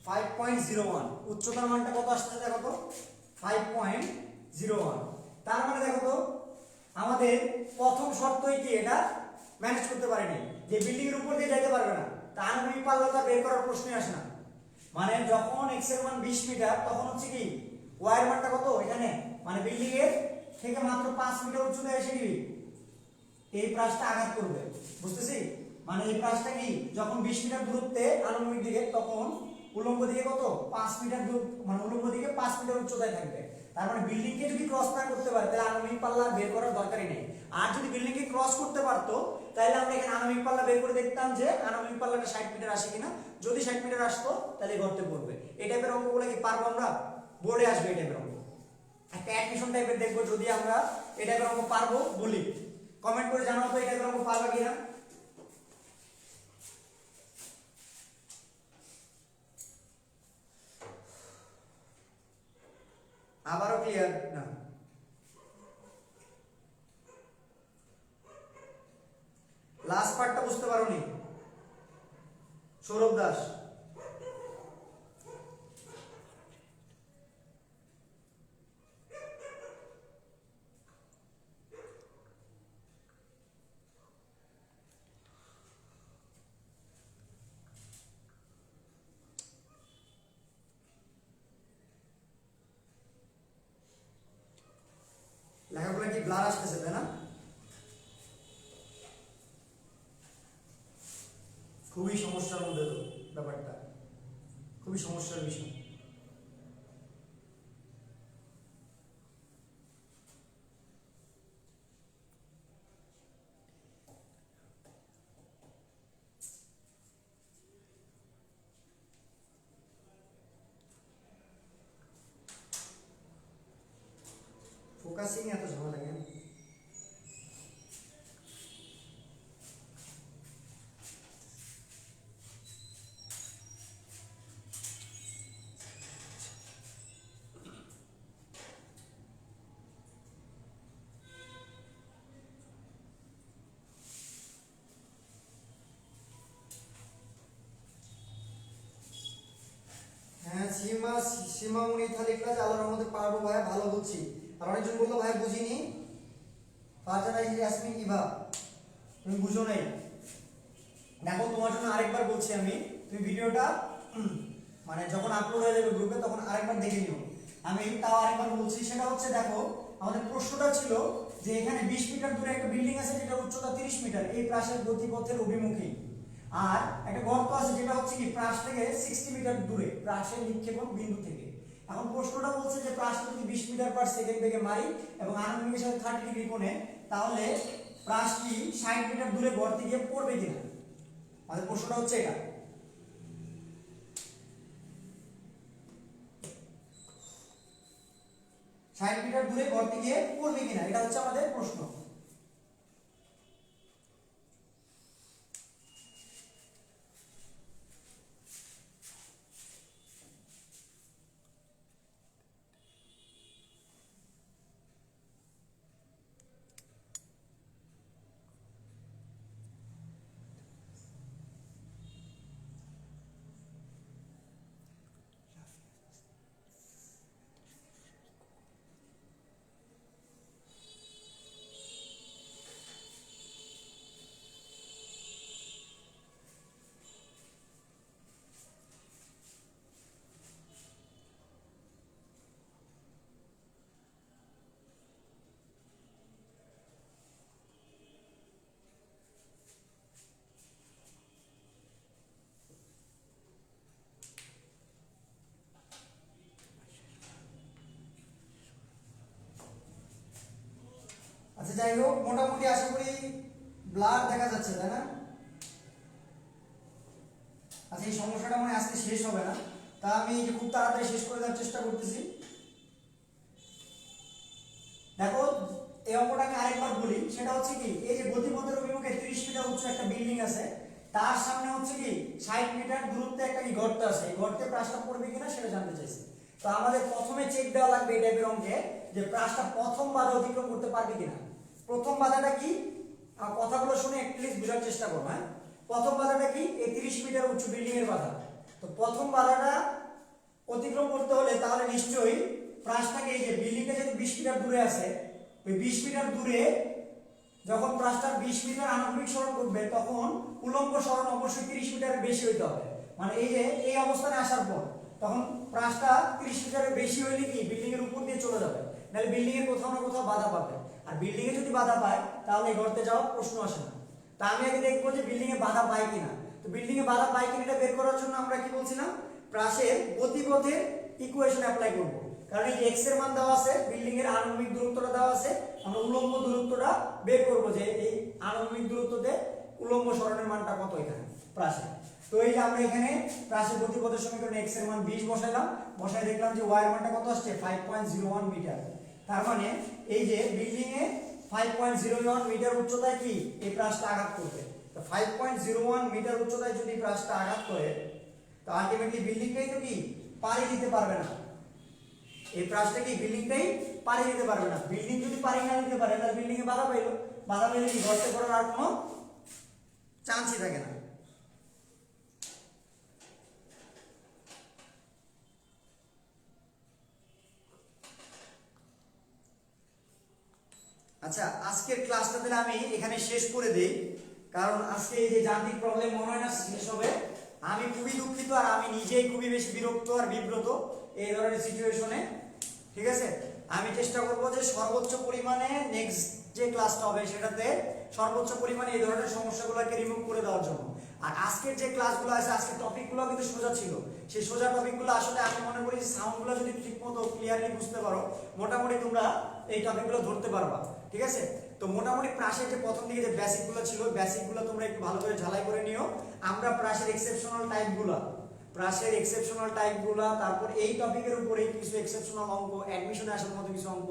5.01, উচ্চতার মানটা কত আসছে দেখো তো 5.01। তার মানে দেখো তো আমাদের প্রথম শর্তই কি এটা ম্যানেজ করতে পারেনি, যে বিল্ডিং এর উপর দিয়ে যেতে পারবে না, তা আনুভূমিক পাল্লাটা বের করার প্রশ্নই আসে না। মানে যখন x এর মান 20 মিটার তখন হচ্ছে কি y এর মানটা কত এখানে, মানে বিল্ডিং এর থেকে মাত্র 5 মিটার উচ্চতায় এসে কি এই প্রাসটা আঘাত করবে, বুঝতেছি? মানে এই প্রাসটা কি যখন 20 মিটার দূরত্বে আনুভূমিক দিকে, তখন উলম্ব দিকে কত 5 মিটার দূর, মানে উলম্ব দিকে 5 মিটার উচ্চতায় থাকবে। তার মানে বিল্ডিং কে যদি ক্রস না করতে পারে তাহলে আনুভূমিক পাল্লা বের করার দরকারই নেই। আর যদি বিল্ডিং কে ক্রস করতে পারতো তাহলে আমরা এখানে আনুভূমিক পাল্লা বের করে দেখতাম যে আনুভূমিক পাল্লাটা 60 মিটার আসে কিনা। যদি 60 মিটার আসতো তাহলে গর্তে পড়বে। এই টাইপের অঙ্কগুলো কি পারবো আমরা? বোর্ডে আসবে এই টাইপের অঙ্ক, একটা অ্যাডমিশন টাইপের দেখবো। যদি আমরা এই টাইপের অঙ্ক পারবো বলি, কমেন্ট করে জানাও তো এই টাইপের অঙ্ক পারবা কিনা। আবারও ক্লিয়ার না? লাস্ট পার্টটা বুঝতে পারোনি সৌরভ দাস? লেখাগুলো কি ব্লার আসতেছে তাই না? খুবই সমস্যার মধ্যে তো ব্যাপারটা, খুবই সমস্যার বিষয়। ফোকাসিং এত ঝামেলা কেন? হ্যাঁ সীমামণি ইথা লিখলা যে আল্লাহর রহমতে পারবো ভাইয়া, ভালো বুঝছি। আর অনেকজন বললো ভাই বুঝিনি। ফারজানা ইয়াসমিন ইভা, তুমি বুঝো নাই। দেখো তোমার জন্য আরেকবার বলছি আমি, তুমি ভিডিওটা মানে যখন আপলোড হয়ে যাবে গ্রুপে তখন আরেকবার দেখে নিও। আমি তাও আরেকবার বলছি, সেটা হচ্ছে দেখো আমাদের প্রশ্নটা ছিল যে এখানে 20 মিটার দূরে একটা বিল্ডিং আছে যেটা উচ্চতা 30 মিটার, এই প্রাসের গতিপথের অভিমুখী। আর একটা গর্ত আছে যেটা হচ্ছে কি প্রাস থেকে 60 মিটার দূরে, প্রাসের নিক্ষেপণ বিন্দু থেকে। এখন প্রশ্নটা বলছে যে প্রাসটা যদি 20 মিটার পার সেকেন্ড থেকে মারি এবং আনুভূমিকের সাথে 30 ডিগ্রি কোণে, তাহলে প্রাসটি 60 মিটার দূরে গর্তে গিয়ে পড়বে কিনা। আমাদের প্রশ্নটা হচ্ছে এটা। ষাট মিটার দূরে গর্তে গিয়ে পড়বে কিনা, এটা হচ্ছে আমাদের প্রশ্ন। আচ্ছা যাই হোক, মোটামুটি আশা করি ব্লার দেখা যাচ্ছে, তাই না? আচ্ছা এই সমস্যাটা মানে আজকে শেষ হবে না, তা আমি খুব তাড়াতাড়ি শেষ করে দেওয়ার চেষ্টা করতেছি। দেখো এই অঙ্কটা আমি আরেকবার বলি, সেটা হচ্ছে কি, এই যে গতিপথের অভিমুখে 30 মিটার উচ্চ একটা বিল্ডিং আছে, তার সামনে হচ্ছে কি 60 মিটার দূরত্বে একটা কি গর্ত আছে, এই গর্তে প্রাসটা পড়বে কিনা সেটা জানতে চাইছি। তো আমাদের প্রথমে চেক দেওয়া লাগবে এই টাইপের অঙ্কে যে প্রাসটা প্রথম বাধা অতিক্রম করতে পারবে কিনা। প্রথম বাধাটা কি, কথাগুলো শুনে প্লিজ বোঝার চেষ্টা করো। হ্যাঁ, প্রথম বাধাটা কি, এই 30 মিটার উচ্চ বিল্ডিং এর বাধা। তো প্রথম বাধাটা অতিক্রম করতে হলে তাহলে নিশ্চয়ই প্রাসটাকে, এই যে বিল্ডিংটা যেহেতু 20 মিটার দূরে আছে, ওই 20 মিটার দূরে যখন প্রাসটার 20 মিটার আনুভূমিক সরণ করবে তখন উলম্ব সরণ অবশ্যই 30 মিটারের বেশি হইতে হবে। মানে এই যে এই অবস্থানে আসার পর তখন প্রাসটা 30 মিটারের বেশি হইলে কি বিল্ডিং এর উপর দিয়ে চলে যাবে, নাহলে বিল্ডিং এর কোথাও না কোথাও বাধা পাবে। আর বিল্ডিং এ যদি বাধা পায় তাহলে এই গর্তে যাওয়ার প্রশ্ন আসে না। তা আমি আগে দেখবো যে বিল্ডিং এ বাধা পায় কিনা। তো বিল্ডিং এ বাধা পায় কিনা এটা বের করার জন্য আমরা কি বলছিলাম, প্রাসের গতিপথের ইকুয়েশন অ্যাপ্লাই করব। কারণ এই যে x এর মান দেওয়া আছে, বিল্ডিং এর আনুভূমিক দূরত্বটা দেওয়া আছে, আমরা উলম্ব দূরত্বটা বের করব যে এই আনুভূমিক দূরত্বতে উলম্ব সরণের মানটা কত এখানে প্রাসে। তো এই যে আমরা এখানে প্রাসের গতিপথের সমীকরণে x এর মান 20 বসাইলাম, বসাই দেখলাম যে y এর মানটা কত আসছে 5.01 মিটার। তার মানে এই যে বিল্ডিং এ 5.01 মিটার উচ্চতায় কি এই প্রাসটা আঘাত করবে। তো 5.01 মিটার উচ্চতায় যদি প্রাসটা আঘাত করে তো আলটিমেটলি বিল্ডিংটাই তো কি পাড়ি দিতে পারবে না। এই প্রাসটা কি বিল্ডিংটাই পাড়ি দিতে পারবে না। বিল্ডিং যদি পাড়ি না দিতে পারে তাহলে বিল্ডিং এ বাধা পাইলো, বাধা পেলে কি গর্তে পড়ার আর কোনো চান্সই থাকে না। আচ্ছা আজকের ক্লাসটা তাহলে আমি এখানে শেষ করে দেই, কারণ আজকে এই যে যান্ত্রিক প্রবলেম মনে হয় না শেষ হবে। আমি খুবই দুঃখিত, আর আমি নিজেই খুবই বেশি বিরক্ত আর বিব্রত এই ধরনের সিচুয়েশনে। ঠিক আছে, আমি চেষ্টা করব যে সর্বোচ্চ পরিমাণে নেক্সট যে ক্লাসটা হবে সেটাতে সর্বোচ্চ পরিমাণে এই ধরনের সমস্যাগুলোকে রিমুভ করে দেওয়ার জন্য। আর আজকের যে ক্লাসগুলো আছে, আজকের টপিকগুলো কিন্তু সোজা ছিল, সেই সোজা টপিকগুলো আসলে আমি মনে করি সাউন্ডগুলো যদি ঠিকমতো ক্লিয়ারলি বুঝতে পারো মোটামুটি তোমরা এই টপিকগুলো ধরতে পারবা। ঠিক আছে, তো মোটামুটি প্রাসের যে প্রথম দিকে যে বেসিকগুলো ছিল, বেসিকগুলো তোমরা একটু ভালো করে ঝালাই করে নিও। আমরা প্রাসের এক্সেপশনাল টাইপগুলো, তারপর এই টপিকের উপরে কিছু এক্সেপশনাল অঙ্ক, অ্যাডমিশনে আসার মতো কিছু অঙ্ক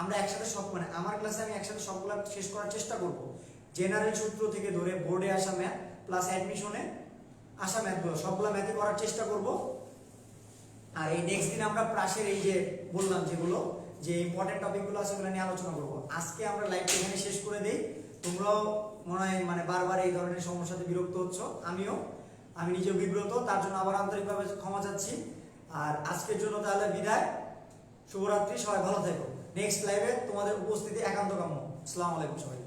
আমরা একসাথে সব, মানে আমার ক্লাসে আমি একসাথে সবগুলো শেষ করার চেষ্টা করব। জেনারেল সূত্র থেকে ধরে বোর্ডে আসা ম্যাথ প্লাস অ্যাডমিশনে আসা ম্যাথগুলো সবগুলো ম্যাথে করার চেষ্টা করব। আর এই নেক্সট দিন আমরা প্রাসের এই যে বললাম যেগুলো যে ইম্পর্টেন্ট টপিকগুলো আছে সেগুলো নিয়ে আলোচনা করব। আজকে আমরা লাইভটা এখানে শেষ করে দেই। তোমরাও মনে হয় মানে বারবার এই ধরনের সমস্যাতে বিরক্ত হচ্ছ, আমি নিজেও বিব্রত, তার জন্য আবার আন্তরিকভাবে ক্ষমা চাচ্ছি। আর আজকের জন্য তাহলে বিদায়, শুভরাত্রি, সবাই ভালো থেকো। নেক্সট লাইভে তোমাদের উপস্থিতি একান্ত কাম্য। আসসালামু আলাইকুম সবাই।